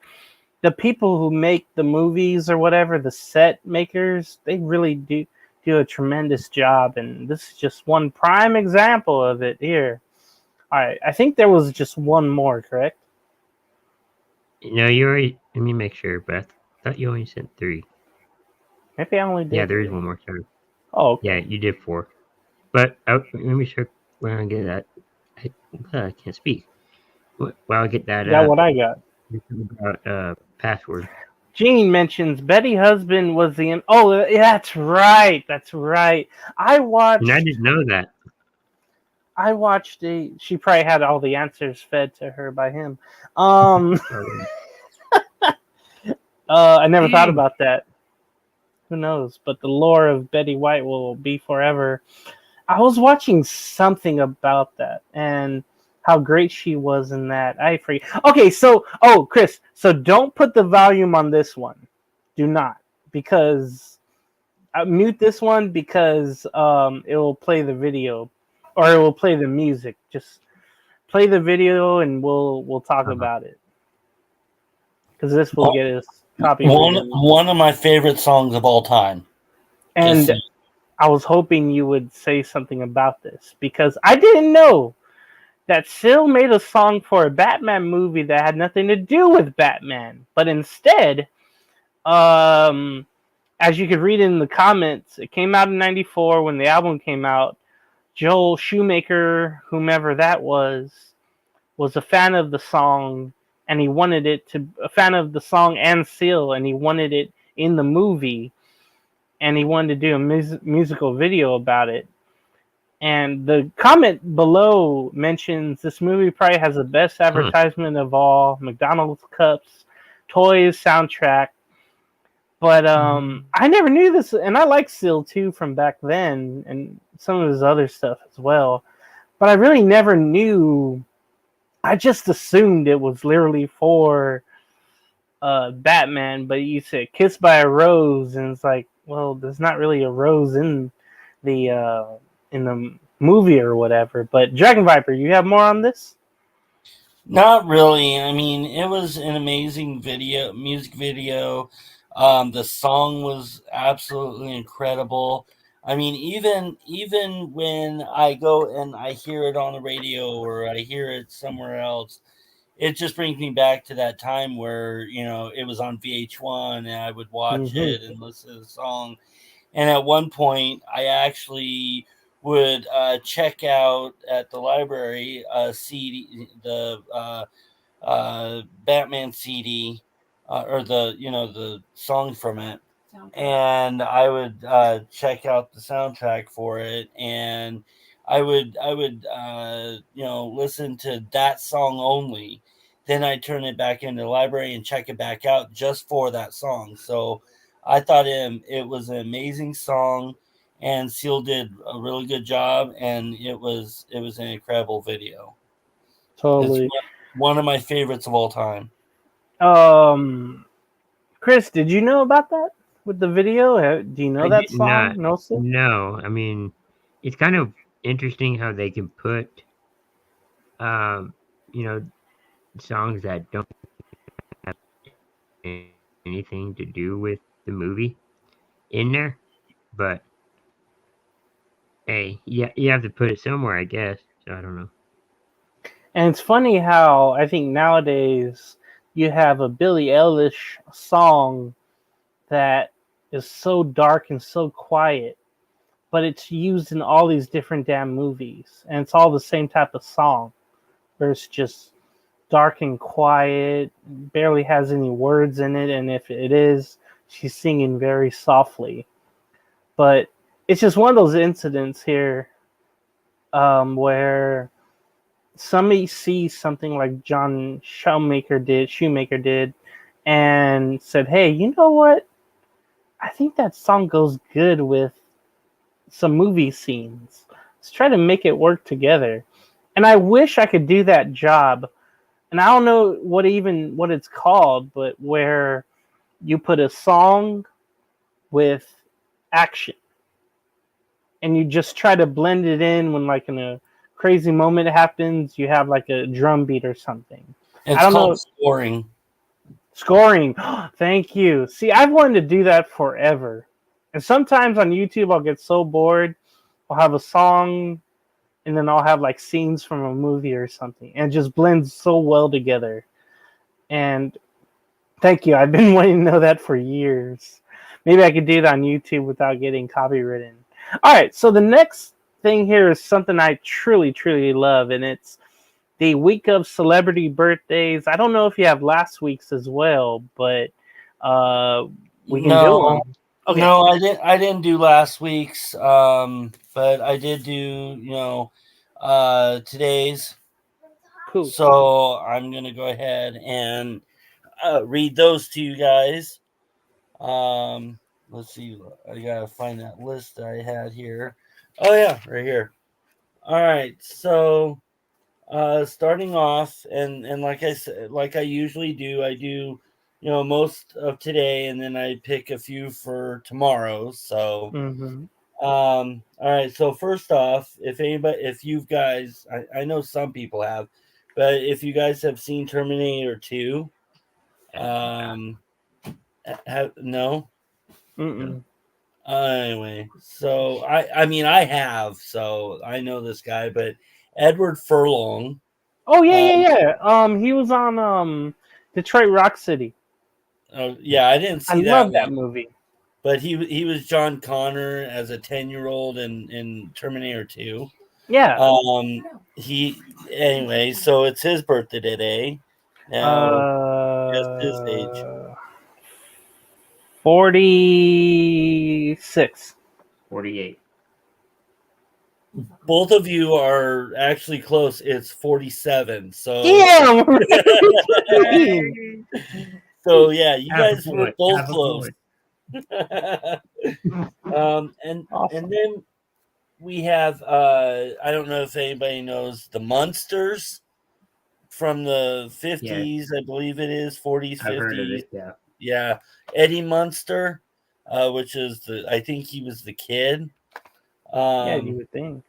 the people who make the movies or whatever, the set makers, they really do a tremendous job. And this is just one prime example of it here. All right. I think there was just one more, correct? No, you already. Let me make sure, but I thought you only sent 3. Maybe I only did. Yeah, there is one more. Sorry. Oh, okay. Yeah, you did 4. But let me check when I get that. I can't speak. Well, I'll get that. Got what I got. Password. Gene mentions Betty Husband was the. Oh, that's right. That's right. I watched. And I didn't know that. I watched She probably had all the answers fed to her by him. I never thought about that. Who knows? But the lore of Betty White will be forever. I was watching something about that and how great she was in that. I forget. Okay, so Chris, so don't put the volume on this one. Do not, because mute this one because it will play the video or it will play the music. Just play the video and we'll talk about it because this will get us copyrighted. One of my favorite songs of all time. And I was hoping you would say something about this because I didn't know that Syl made a song for a Batman movie that had nothing to do with Batman. But instead, as you could read in the comments, it came out in 94 when the album came out. Joel Shoemaker, whomever that was a fan of the song, and he wanted it to a fan of the song and Syl, and he wanted it in the movie, and he wanted to do a musical video about it. And the comment below mentions this movie probably has the best advertisement of all, McDonald's cups, toys, soundtrack. But I never knew this, and I like Syl too from back then, and some of his other stuff as well. But I really never knew. I just assumed it was literally for Batman. But you said "Kissed by a Rose," and it's like, well, there's not really a rose in the movie or whatever. But Dragon Viper, you have more on this? Not really. I mean, it was an amazing music video. The song was absolutely incredible. I mean, even when I go and I hear it on the radio or I hear it somewhere else, it just brings me back to that time where it was on VH1 and I would watch Hmm. it and listen to the song. And at one point, I actually would check out at the library CD, the Batman CD, or the song from it, and I would check out the soundtrack for it, and I would listen to that song only. Then I turn it back into the library and check it back out just for that song. So I thought it was an amazing song, and Seal did a really good job, and it was an incredible video. It's Totally. one of my favorites of all time. Chris, did you know about that with the video? Do you know I that did not. song? No, sir? No, I mean, it's kind of interesting how they can put, um, you know, songs that don't have anything to do with the movie in there. But hey, yeah, you have to put it somewhere, I guess. So I don't know. And it's funny how I think nowadays you have a Billie Eilish song that is so dark and so quiet, but it's used in all these different damn movies, and it's all the same type of song, where it's just dark and quiet, barely has any words in it, and if it is, she's singing very softly. But it's just one of those incidents here where somebody sees something like John Shoemaker did, and said, "Hey, you know what? I think that song goes good with some movie scenes. Let's try to make it work together." And I wish I could do that job. And I don't know what it's called, but where you put a song with action and you just try to blend it in when like in a crazy moment happens, you have like a drum beat or something. It's I don't called know. scoring. Scoring. Thank you. See, I've wanted to do that forever. And sometimes on YouTube, I'll get so bored. I'll have a song and then I'll have like scenes from a movie or something. And it just blends so well together. And thank you. I've been wanting to know that for years. Maybe I could do that on YouTube without getting copywritten. All right. So the next thing here is something I truly, truly love. And it's the week of celebrity birthdays. I don't know if you have last week's as well, but we can do one. Okay. No, I didn't do last week's, but I did do today's. Cool. So I'm gonna go ahead and read those to you guys. Let's see. I gotta find that list that I had here. Oh yeah, right here. All right. So starting off, and like I said, like I usually do, I do most of today, and then I pick a few for tomorrow. So Mm-hmm. all right. So first off, if you guys, I know some people have, but if you guys have seen Terminator 2, no. Mm-mm. Anyway, so I mean I have, so I know this guy, but Edward Furlong. Oh yeah. He was on Detroit Rock City. Oh yeah, I didn't I see love that that movie. but he was John Connor as a 10-year-old in Terminator 2. Yeah. He anyway, so it's his birthday today. Now, guess his age. 46. 48. Both of you are actually close. It's 47. So Damn. so yeah, you Half a guys were point, both half a close. And Awesome. then we have I don't know if anybody knows the Munsters from the 50s, I believe it is 40s, I've heard of 50s. it, yeah. Yeah, Eddie Munster, which is I think he was the kid. Yeah, you would think.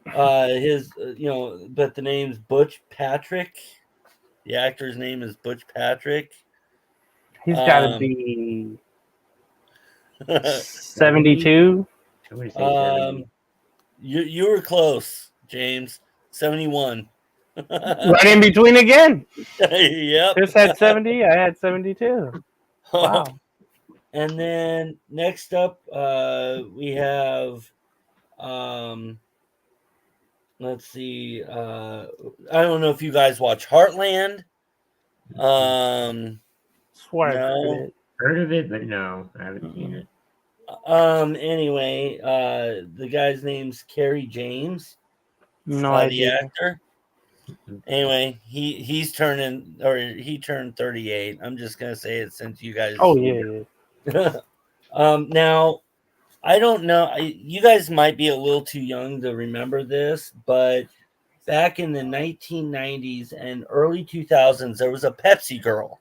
His, but the name's Butch Patrick. The actor's name is Butch Patrick. He's got to be 72. I'm gonna say 70. You were close, James. 71. Right in between again. Yep. Chris had 70. I had 72. Wow. And then next up, we have, let's see. I don't know if you guys watch Heartland. Swear I No. did. Heard of it, but no, I haven't seen it. Anyway, the guy's name's Kerry James. No the idea. actor. Anyway, he turned 38. I'm just gonna say it since you guys. Oh yeah. Now, I don't know. You guys might be a little too young to remember this, but back in the 1990s and early 2000s, there was a Pepsi girl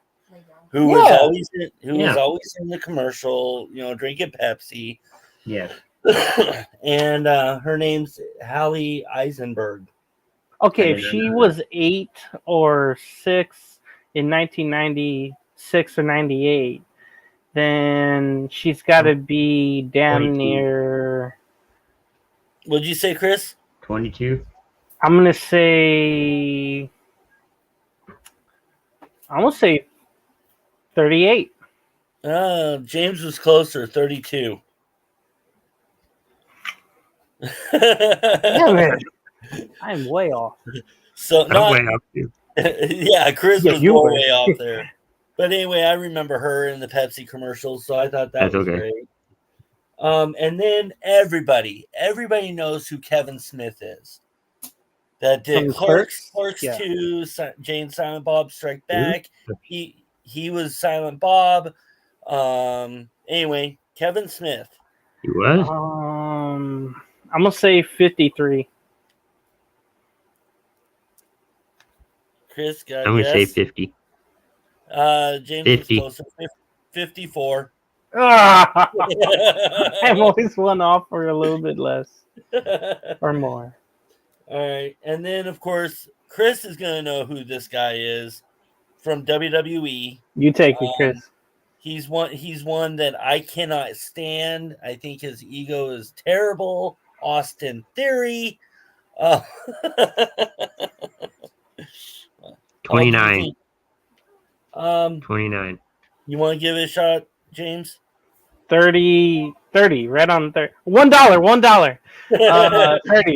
who was always in the commercial, drinking Pepsi. Yeah. And her name's Hallie Eisenberg. Okay, if she was 8 or 6 in 1996 or 98, then she's got to be damn 22. near. What'd you say, Chris? 22. I'm gonna say 38. James was closer, 32. Damn it. I'm way off. So I'm way up too. yeah, Chris was you were. way off there. But anyway, I remember her in the Pepsi commercials, so I thought that was great. And then everybody knows who Kevin Smith is. That did From Clerks Clerks? Yeah. 2, Jane Silent Bob Strike Back. He was Silent Bob. Anyway, Kevin Smith. He was? I'm gonna say 53. Chris got I'm going to say 50. James 50. was closer. 54. Ah! I'm always one off or a little bit less or more. All right. And then, of course, Chris is going to know who this guy is from WWE. You take it, Chris. He's one that I cannot stand. I think his ego is terrible. Austin Theory. 29. 29. You want to give it a shot, James? 30, right on 30. $1.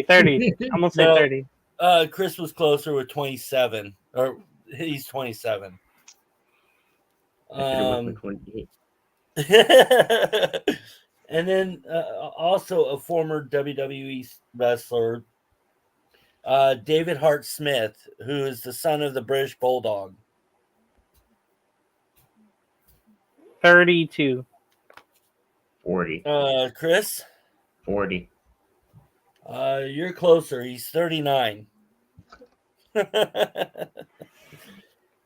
30. I'm gonna say 30. Chris was closer with 27, or he's 27. And then also a former WWE wrestler, David Hart Smith, who is the son of the British Bulldog. 32. 40. Chris? 40. You're closer. He's 39.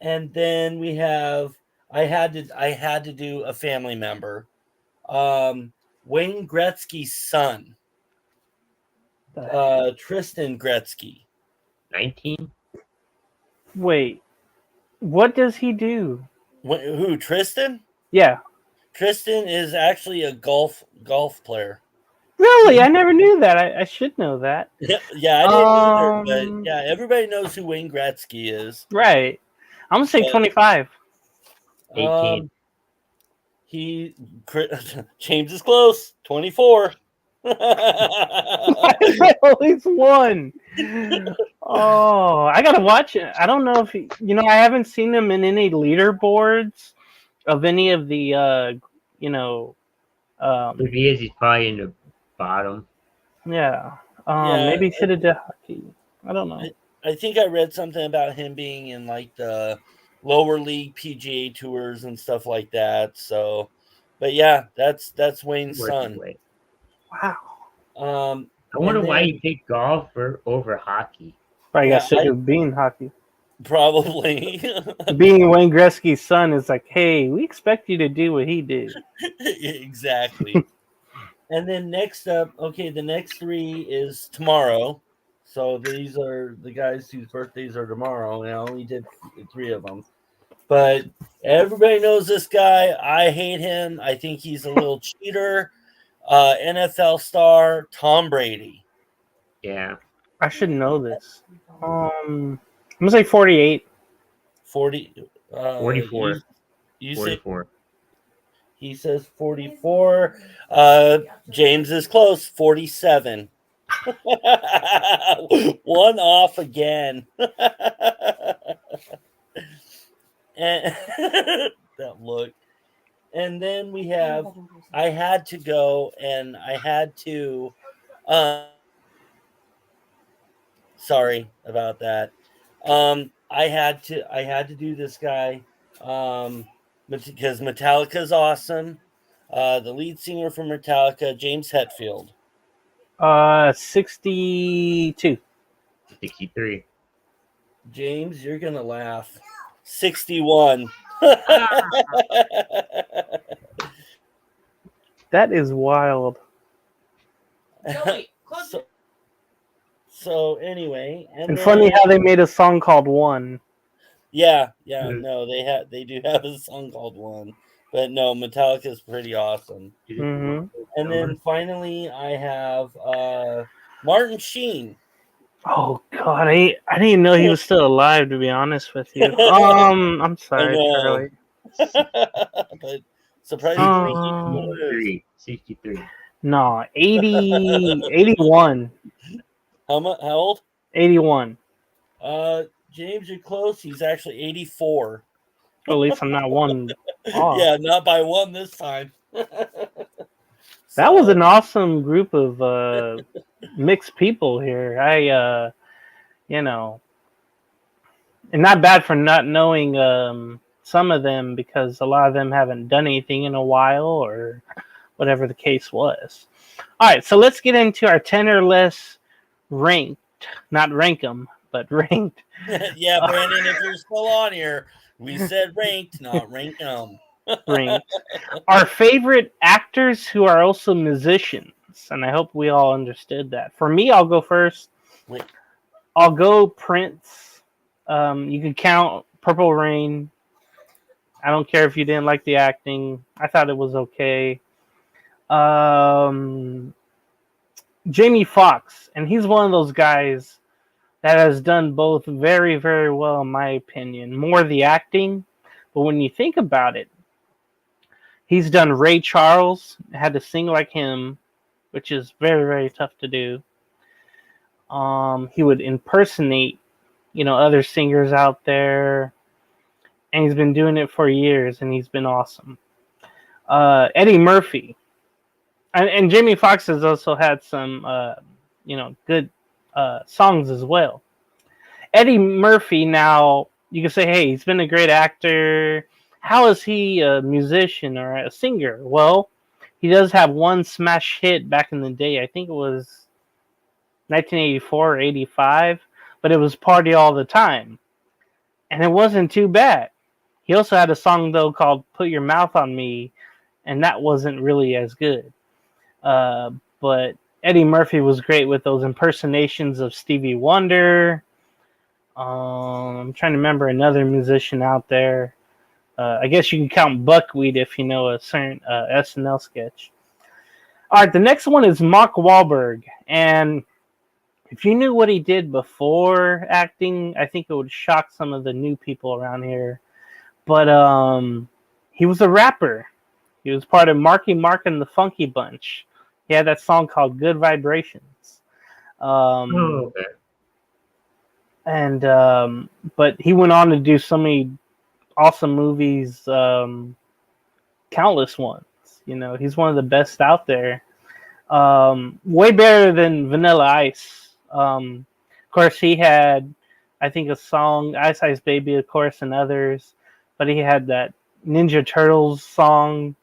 And then we have I had to do a family member. Wayne Gretzky's son. Tristan Gretzky. 19? Wait. What does he do? Who, Tristan? Yeah. Tristan is actually a golf player. Really? I never knew that. I should know that. Yeah, I didn't either, but yeah, everybody knows who Wayne Gretzky is. Right. I'm gonna say 25. 18. James is close. 24. Always one. Oh, I gotta watch it. I don't know if I haven't seen him in any leaderboards of any of the If he is, he's probably in the bottom. Yeah. Maybe he should have done hockey. I don't know. I think I read something about him being in like the lower league PGA tours and stuff like that. So, but yeah, that's Wayne's son. Wow. I wonder why you picked golf over hockey. Probably got sick of being hockey. Probably. Being Wayne Gretzky's son is like, hey, we expect you to do what he did. Exactly. And then next up, the next three is tomorrow. So these are the guys whose birthdays are tomorrow, and I only did 3 of them. But everybody knows this guy. I hate him. I think he's a little cheater. NFL star Tom Brady. Yeah. I should know this. I'm gonna say 48. 40. 44. You say 44. he says 44. James is close. 47. One off again. And that look. And then we have I had to go and I had to sorry about that. I had to do this guy because Metallica's awesome. The lead singer from Metallica, James Hetfield. 62. 63. James, you're gonna laugh. 61. That is wild. So anyway, And funny how they made a song called One. Yeah, Mhm. no, they do have a song called One, but no, Metallica's pretty awesome. Mm-hmm. And then finally, I have Martin Sheen. Oh God, I didn't even know he was still alive. To be honest with you, I'm sorry, know. Charlie. But surprisingly, Um, 63. No, 80, 81, how old? 81. James, you're close. He's actually 84. Well, at least I'm not one off. Yeah, not by one this time. That was an awesome group of mixed people here. And not bad for not knowing some of them because a lot of them haven't done anything in a while or whatever the case was. All right, so let's get into our 10 or less ranked, not rank them, but ranked. Yeah, Brandon, if you're still on here, we said ranked, not rank them. Ranked. Our favorite actors who are also musicians, and I hope we all understood that. For me, I'll go first. Wait. I'll go Prince. You could count Purple Rain. I don't care if you didn't like the acting. I thought it was okay. Jamie Foxx, and he's one of those guys that has done both very, very well, in my opinion. More the acting, but when you think about it, he's done Ray Charles, had to sing like him, which is very, very tough to do. He would impersonate, other singers out there, and he's been doing it for years, and he's been awesome. Eddie Murphy, and Jamie Foxx has also had some, good songs as well. Eddie Murphy, now you can say, hey, he's been a great actor. How is he a musician or a singer? Well, he does have one smash hit back in the day. I think it was 1984 or 85, but it was Party All the Time. And it wasn't too bad. He also had a song, though, called Put Your Mouth on Me, and that wasn't really as good. But Eddie Murphy was great with those impersonations of Stevie Wonder. I'm trying to remember another musician out there. I guess you can count Buckwheat if you know a certain SNL sketch. All right, the next one is Mark Wahlberg. And if you knew what he did before acting, I think it would shock some of the new people around here. But he was a rapper. He was part of Marky Mark and the Funky Bunch. He had that song called Good Vibrations. Okay. And but he went on to do so many awesome movies, countless ones. He's one of the best out there. Way better than Vanilla Ice. Of course, he had, I think, a song, Ice Ice Baby, of course, and others. But he had that Ninja Turtles song.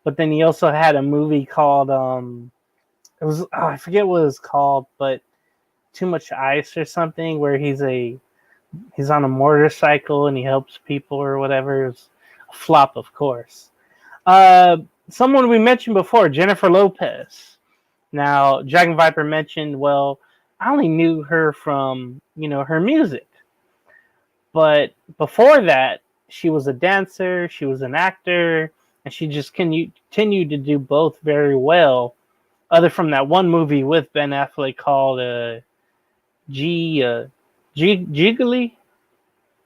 But then he also had a movie called, I forget what it was called, but Too Much Ice or something, where he's on a motorcycle and he helps people or whatever. It was a flop, of course. Someone we mentioned before, Jennifer Lopez. Now, Dragon Viper mentioned, well, I only knew her from, her music. But before that, she was a dancer, she was an actor, and she just continued to do both very well. Other from that one movie with Ben Affleck called G Jiggly.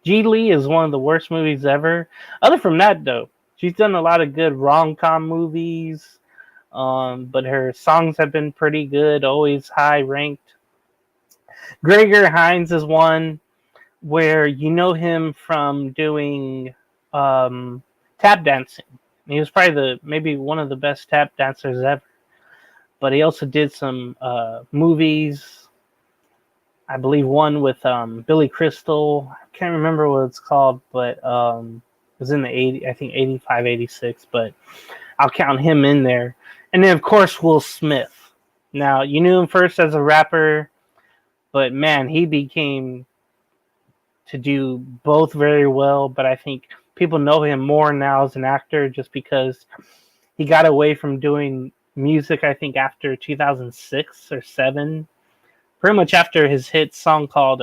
Geely is one of the worst movies ever. Other from that, though, she's done a lot of good rom-com movies, but her songs have been pretty good, always high ranked. Gregor Hines is one where you know him from doing tap dancing. He was probably maybe one of the best tap dancers ever. But he also did some movies. I believe one with Billy Crystal. I can't remember what it's called, but it was in the 80, I think 85, 86, but I'll count him in there. And then, of course, Will Smith. Now, you knew him first as a rapper, but man, he became to do both very well. But I think people know him more now as an actor just because he got away from doing music, I think, after 2006 or 7. Pretty much after his hit song called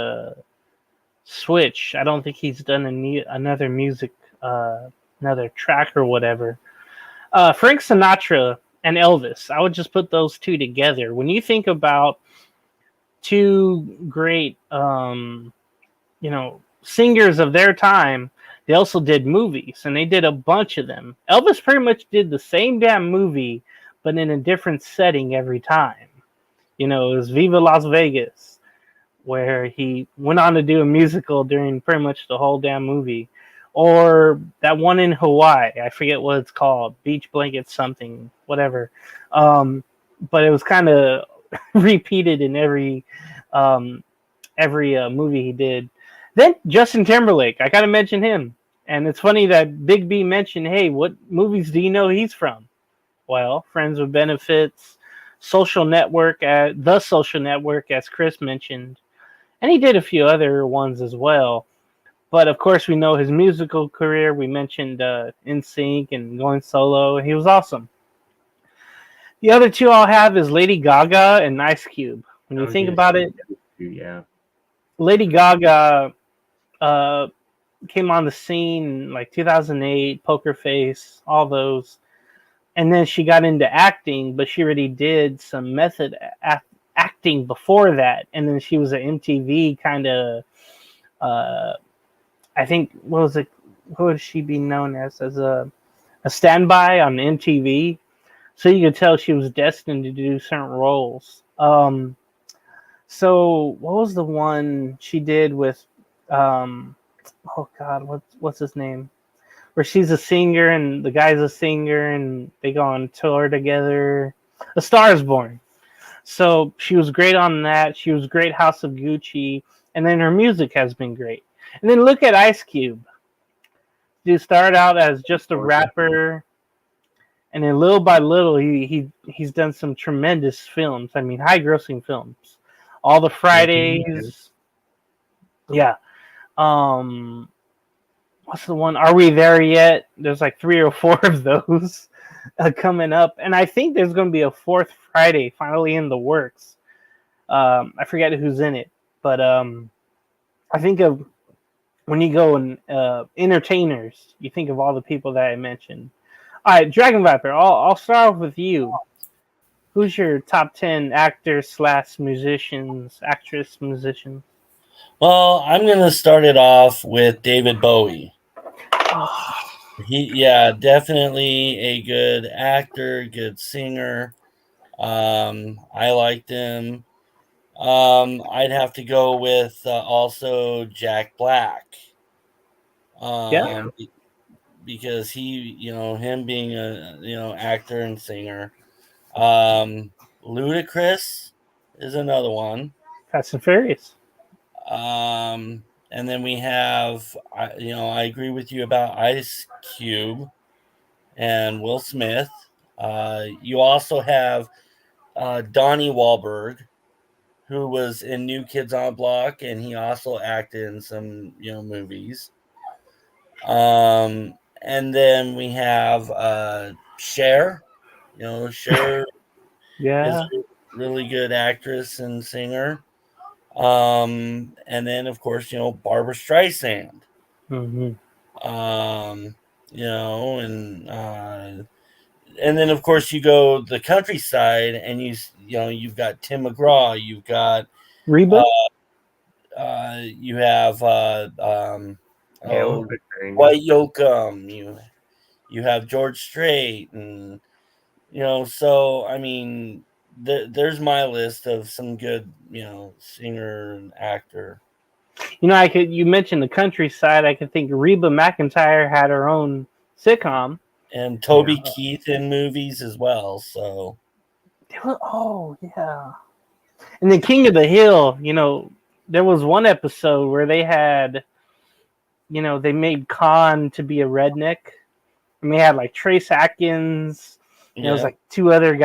Switch. I don't think he's done another music, another track or whatever. Frank Sinatra and Elvis, I would just put those two together. When you think about two great, singers of their time, they also did movies, and they did a bunch of them. Elvis pretty much did the same damn movie, but in a different setting every time. It was Viva Las Vegas, where he went on to do a musical during pretty much the whole damn movie. Or that one in Hawaii, I forget what it's called, Beach Blanket something, whatever. But it was kind of repeated in every movie he did. Then Justin Timberlake, I got to mention him. And it's funny that Big B mentioned, hey, what movies do you know he's from? Well, Friends with Benefits, Social Network, The Social Network, as Chris mentioned. And he did a few other ones as well. But, of course, we know his musical career. We mentioned NSYNC and Going Solo. He was awesome. The other two I'll have is Lady Gaga and Ice Cube. When you think about it, yeah, Lady Gaga came on the scene like 2008, Poker Face, all those. And then she got into acting, but she already did some method acting before that. And then she was an MTV kind of, I think, what would she be known as a standby on MTV? So you could tell she was destined to do certain roles. So what was the one she did with, oh God, what's his name? Where she's a singer and the guy's a singer and they go on tour together. A Star is Born. So she was great on that. She was great House of Gucci. And then her music has been great. And then look at Ice Cube. He started out as just a rapper. And then little by little, he's done some tremendous films. I mean, high-grossing films. All the Fridays. Yeah. What's the one? Are We There Yet? There's like 3 or 4 of those coming up. And I think there's going to be a 4th Friday finally in the works. I forget who's in it. But I think of when you go and entertainers, you think of all the people that I mentioned. All right, Dragon Viper, I'll start off with you. Who's your top 10 actors / musicians, actress, musician? Well, I'm going to start it off with David Bowie. Definitely a good actor, good singer. I liked him. I'd have to go with also Jack Black. Because he, him being a, actor and singer. Ludacris is another one. Fast and Furious. And then we have, I agree with you about Ice Cube and Will Smith. You also have Donnie Wahlberg, who was in New Kids on the Block, and he also acted in some, movies. And then we have Cher. Cher Yeah. is a really good actress and singer. And then of course, Barbara Streisand. Mm-hmm. And then of course you go the countryside, and you've got Tim McGraw, you've got Reba. you have we'll put her in there. White Yoakam, you have George Strait, and so I mean, there's my list of some good singer and actor. You mentioned the countryside. I could think Reba McEntire had her own sitcom, and Toby Keith in movies as well. So, oh yeah, and then King of the Hill. There was one episode where they had, they made Khan to be a redneck, and they had like Trace Atkins. And there was like two other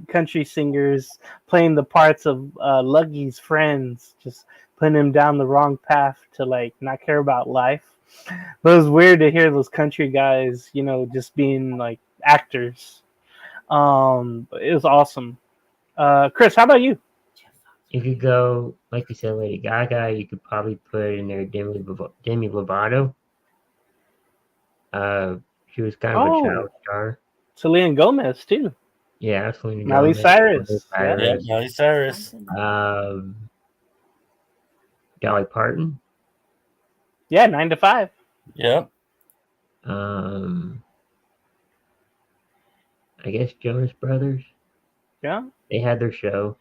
country singers playing the parts of Luggy's friends, just putting him down the wrong path to like not care about life. But it was weird to hear those country guys, just being like actors. But it was awesome. Chris, how about you? You could go, like you said, Lady Gaga. You could probably put in there Demi Lovato. She was kind of a child star. Selena Gomez too. Yeah, Selena Miley Gomez. Cyrus. Yeah, Miley Cyrus. Dolly Parton. Yeah, 9 to 5. Yep. I guess Jonas Brothers. Yeah. They had their show.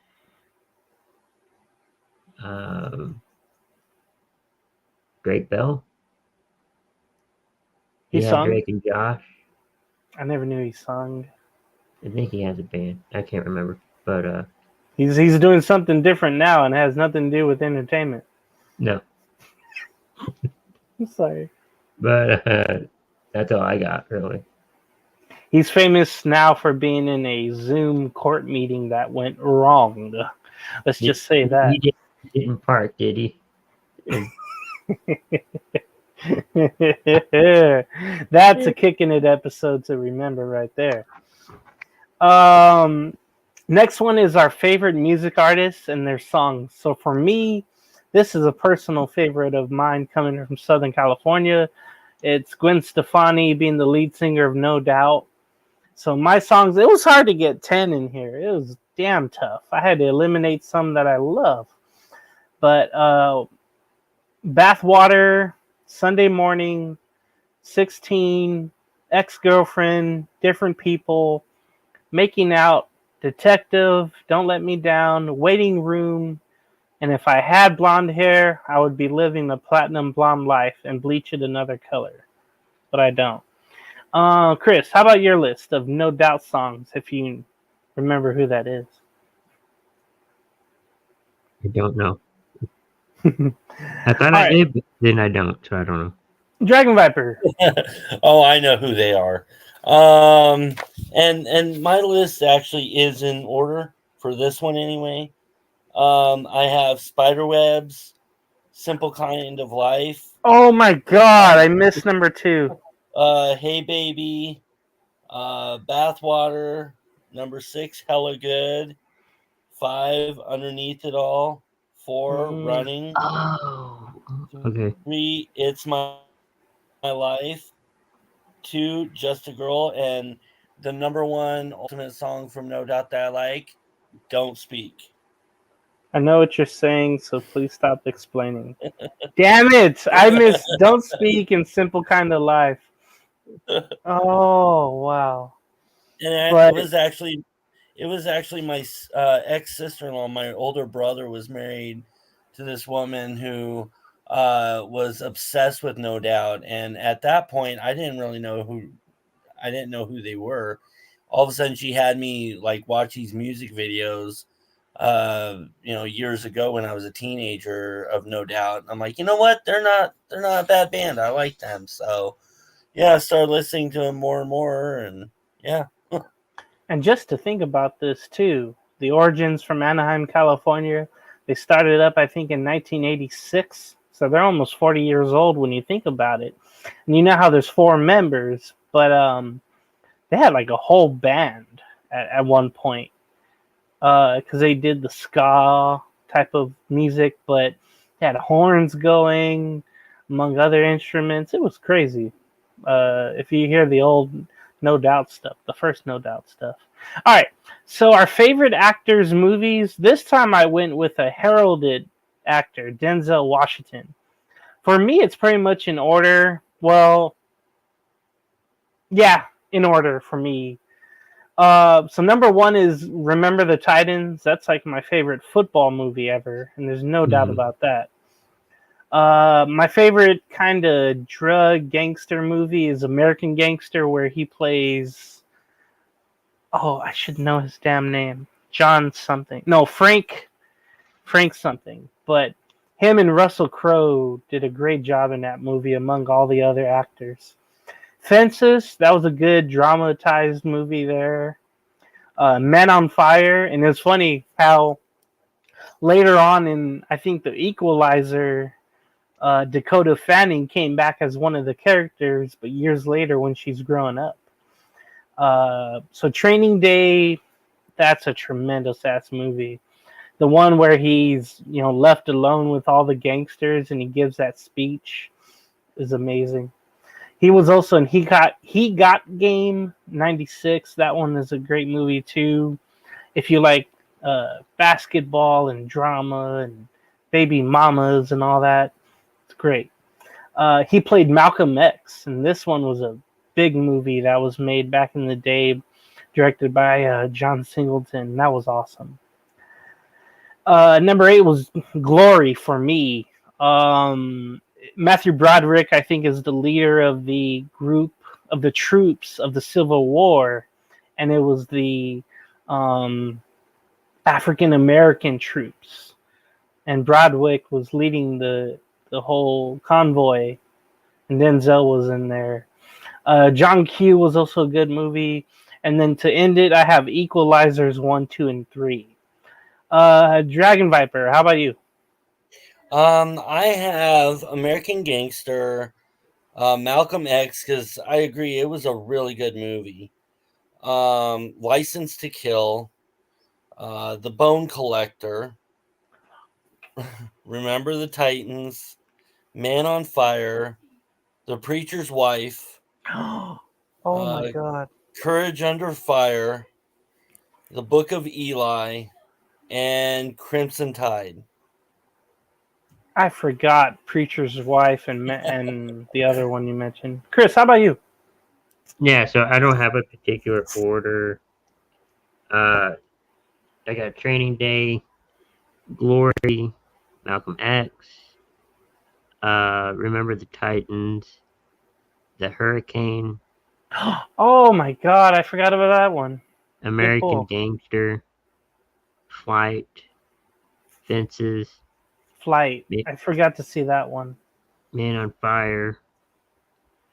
Drake Bell. He sung? Drake and Josh. I never knew he sung. I think he has a band. I can't remember, but he's doing something different now and has nothing to do with entertainment. No. I'm sorry, but that's all I got really. He's famous now for being in a Zoom court meeting that went wrong. Let's just say that. He didn't park, did he? That's a kicking it episode to remember right there. Next one is our favorite music artists and their songs. So for me, this is a personal favorite of mine coming from Southern California. It's Gwen Stefani being the lead singer of No Doubt. So my songs, it was hard to get 10 in here. It was damn tough. I had to eliminate some that I love. But Bathwater, Sunday Morning, 16, Ex-Girlfriend, Different People, Making Out, Detective, Don't Let Me Down, Waiting Room, and If I Had Blonde Hair, I Would Be Living the Platinum Blonde Life and bleach it another color. But I don't. Chris, how about your list of No Doubt songs, if you remember who that is? I don't know. I thought I did, but then I don't, so I don't know. Dragon Viper. Oh, I know who they are. And my list actually is in order for this one anyway. I have Spiderwebs, Simple Kind of Life. Oh my God, I missed number 2. Hey Baby, Bathwater, number 6, Hella Good, 5, Underneath It All, 4, Running. Oh, okay. 3, It's My Life, 2, Just a Girl, and the number 1 ultimate song from No Doubt that I like, Don't Speak. I know what you're saying, so please stop explaining. Damn it! I missed Don't Speak and Simple Kind of Life. Oh, wow. And it was actually my ex-sister-in-law. My older brother was married to this woman who was obsessed with No Doubt, and at that point I didn't know who they were. All of a sudden she had me like watch these music videos years ago when I was a teenager of No Doubt. I'm like, you know what, they're not a bad band, I like them. So yeah, I started listening to them more and more, and yeah. And just to think about this too, the origins from Anaheim, California, they started up I think in 1986, so they're almost 40 years old when you think about it. And you know how there's 4 members, but they had like a whole band at one point, because they did the ska type of music, but it had horns going, among other instruments. It was crazy. If you hear the old No Doubt stuff, the first No Doubt stuff. All right, so our favorite actors' movies. This time I went with a heralded actor, Denzel Washington. For me, it's pretty much in order. Well, yeah, in order for me. So number one is Remember the Titans. That's like my favorite football movie ever, and there's no doubt about that. My favorite kind of drug gangster movie is American Gangster, where he plays. Oh, I should know his damn name. John something. No, Frank something. But him and Russell Crowe did a great job in that movie among all the other actors. Fences, that was a good dramatized movie there. Men on Fire, and it's funny how later on in, I think, The Equalizer, Dakota Fanning came back as one of the characters, but years later when she's grown up. So Training Day, that's a tremendous ass movie. The one where he's, left alone with all the gangsters and he gives that speech is amazing. He was also in He Got Game '96. That one is a great movie too. If you like basketball and drama and baby mamas and all that, it's great. He played Malcolm X, and this one was a big movie that was made back in the day, directed by John Singleton. That was awesome. Number 8 was Glory for me. Matthew Broderick, I think, is the leader of the group of the troops of the Civil War, and it was the African American troops, and Broderick was leading the whole convoy, and Denzel was in there. John Q was also a good movie, and then to end it, I have Equalizers 1, 2, and 3. Dragon Viper, how about you? I have American Gangster, Malcolm X, because I agree it was a really good movie. License to Kill, The Bone Collector, Remember the Titans, Man on Fire, The Preacher's Wife. Oh my God. Courage Under Fire, The Book of Eli, and Crimson Tide. I forgot Preacher's Wife and the other one you mentioned. Chris, how about you? Yeah, so I don't have a particular order. I got Training Day, Glory, Malcolm X, Remember the Titans, The Hurricane. Oh my God, I forgot about that one. American Gangster, Flight, Fences, Flight. I forgot to see that one. Man on Fire,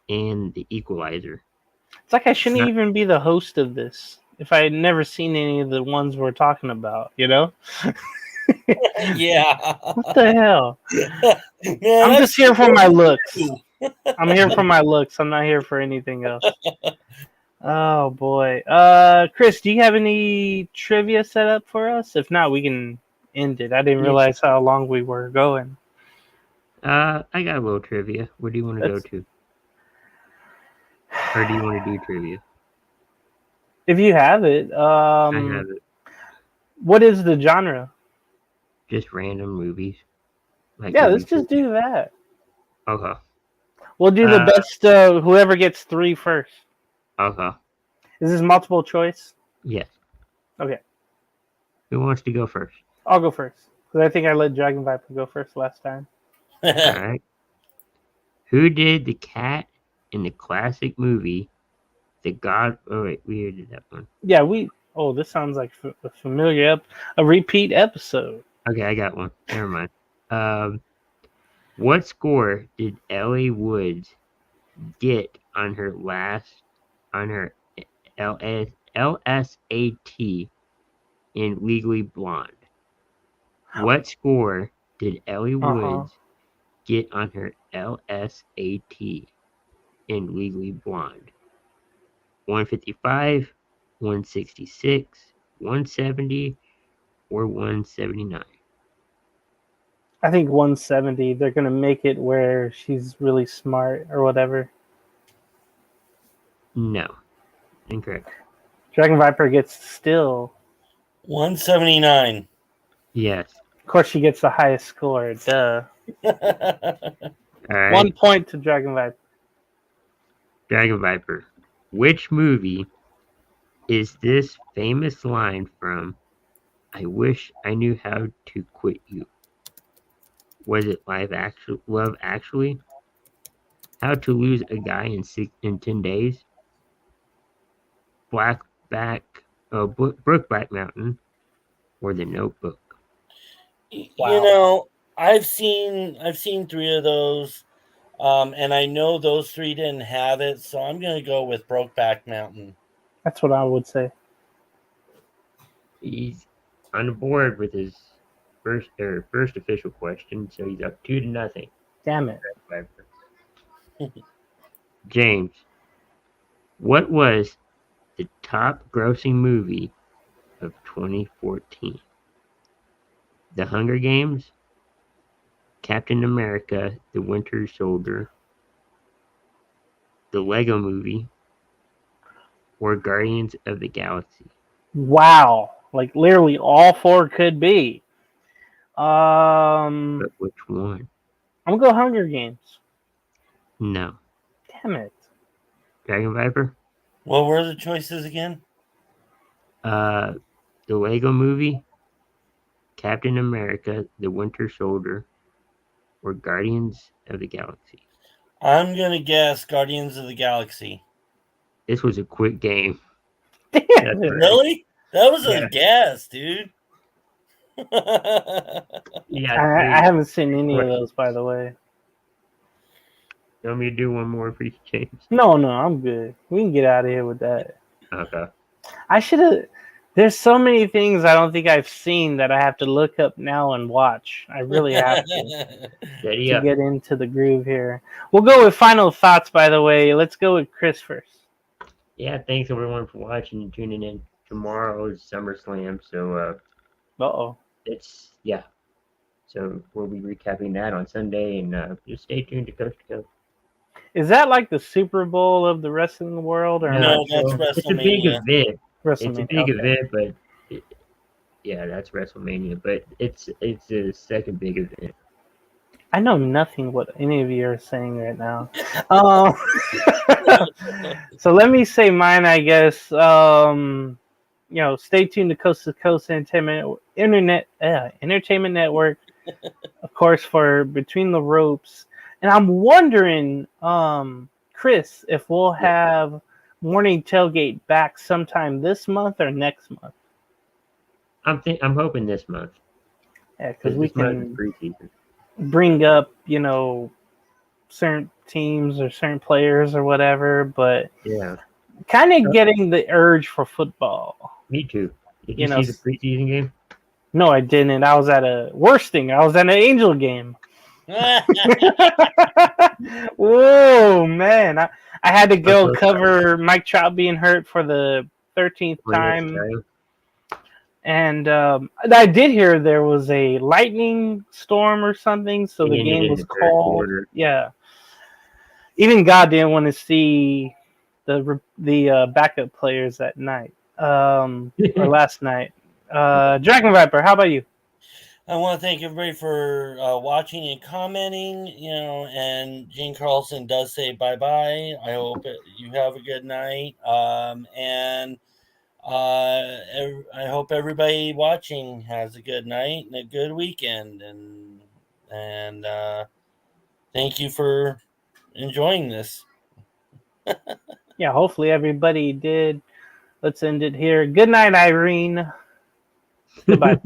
and The Equalizer. It's like I shouldn't even be the host of this if I had never seen any of the ones we're talking about, Yeah. What the hell? Man, I'm just here for my looks. I'm here for my looks. I'm not here for anything else. Oh boy. Chris, do you have any trivia set up for us? If not, we can end it. I didn't realize how long we were going. I got a little trivia. Where do you want to go to? Or do you want to do trivia? If you have it. I have it. What is the genre? Just random movies. Let's just do that. Okay. We'll do the best, whoever gets 3 first. Okay. Is this multiple choice? Yes. Okay. Who wants to go first? I'll go first. Because I think I let Dragon Viper go first last time. All right. Who did the cat in the classic movie, The God... Oh, wait. We already did that one. Yeah, Oh, this sounds like a familiar... a repeat episode. Okay, I got one. Never mind. What score did Ellie Woods get on her LSAT in Legally Blonde? What score did Ellie Woods get on her LSAT in Legally Blonde? 155, 166, 170, or 179? I think 170. They're gonna make it where she's really smart or whatever. No, incorrect. Dragon Viper gets still. 179. Yes. Of course, she gets the highest score. Duh. All right. 1 point to Dragon Viper. Dragon Viper. Which movie is this famous line from? I wish I knew how to quit you. Was it Love Actually? How to Lose a Guy in 10 Days? Brokeback Mountain, or The Notebook? You Wow. know, I've seen 3 of those, and I know those 3 didn't have it, so I'm gonna go with Brokeback Mountain. That's what I would say. He's on the board with his first official question, so he's up 2-0. Damn it. James, what was the top grossing movie of 2014? The Hunger Games, Captain America, The Winter Soldier, the Lego Movie, or Guardians of the Galaxy? Wow. Like literally all 4 could be. I'm But which one? gonna go Hunger Games. No. Damn it. Dragon Viper? What were the choices again? The Lego Movie, Captain America, The Winter Soldier, or Guardians of the Galaxy? I'm gonna guess Guardians of the Galaxy. This was a quick game. Damn That's it. right. Really? That was Yeah. a guess, dude. Yeah. I haven't seen any of those, by the way. You want me to do one more for you, James? No, I'm good. We can get out of here with that. Okay. I should have. There's so many things I don't think I've seen that I have to look up now and watch. I really have to Steady up. get into the groove here. We'll go with final thoughts, by the way. Let's go with Chris first. Yeah, thanks everyone for watching and tuning in. Tomorrow is SummerSlam, so Uh-oh. So we'll be recapping that on Sunday, and just stay tuned to Coast to Coast. Is that like the Super Bowl of the wrestling world? Or No, that's It's a big WrestleMania. event. WrestleMania? It's a big Okay. event, but that's WrestleMania. But it's a second big event. I know nothing what any of you are saying right now. So let me say mine, I guess. Stay tuned to Coast Entertainment Network, of course, for Between the Ropes. And I'm wondering, Chris, if we'll have Morning Tailgate back sometime this month or next month. I'm hoping this month. Yeah, because we this month is can preseason. bring up, certain teams or certain players or whatever, but Yeah, kind of getting the urge for football. me too. Did You you know, see the preseason game? No, I didn't. I was at I was at an Angel game. Whoa, man. I had to go cover Mike Trout being hurt for the 13th time. And I did hear there was a lightning storm or something, so the game was called. Yeah. Even God didn't want to see the backup players that night, or last night. Dragon Viper, how about you? I want to thank everybody for watching and commenting. And Gene Carlson does say bye-bye. I hope you have a good night. And I hope everybody watching has a good night and a good weekend. And thank you for enjoying this. Yeah, hopefully everybody did. Let's end it here. Good night, Irene. Goodbye.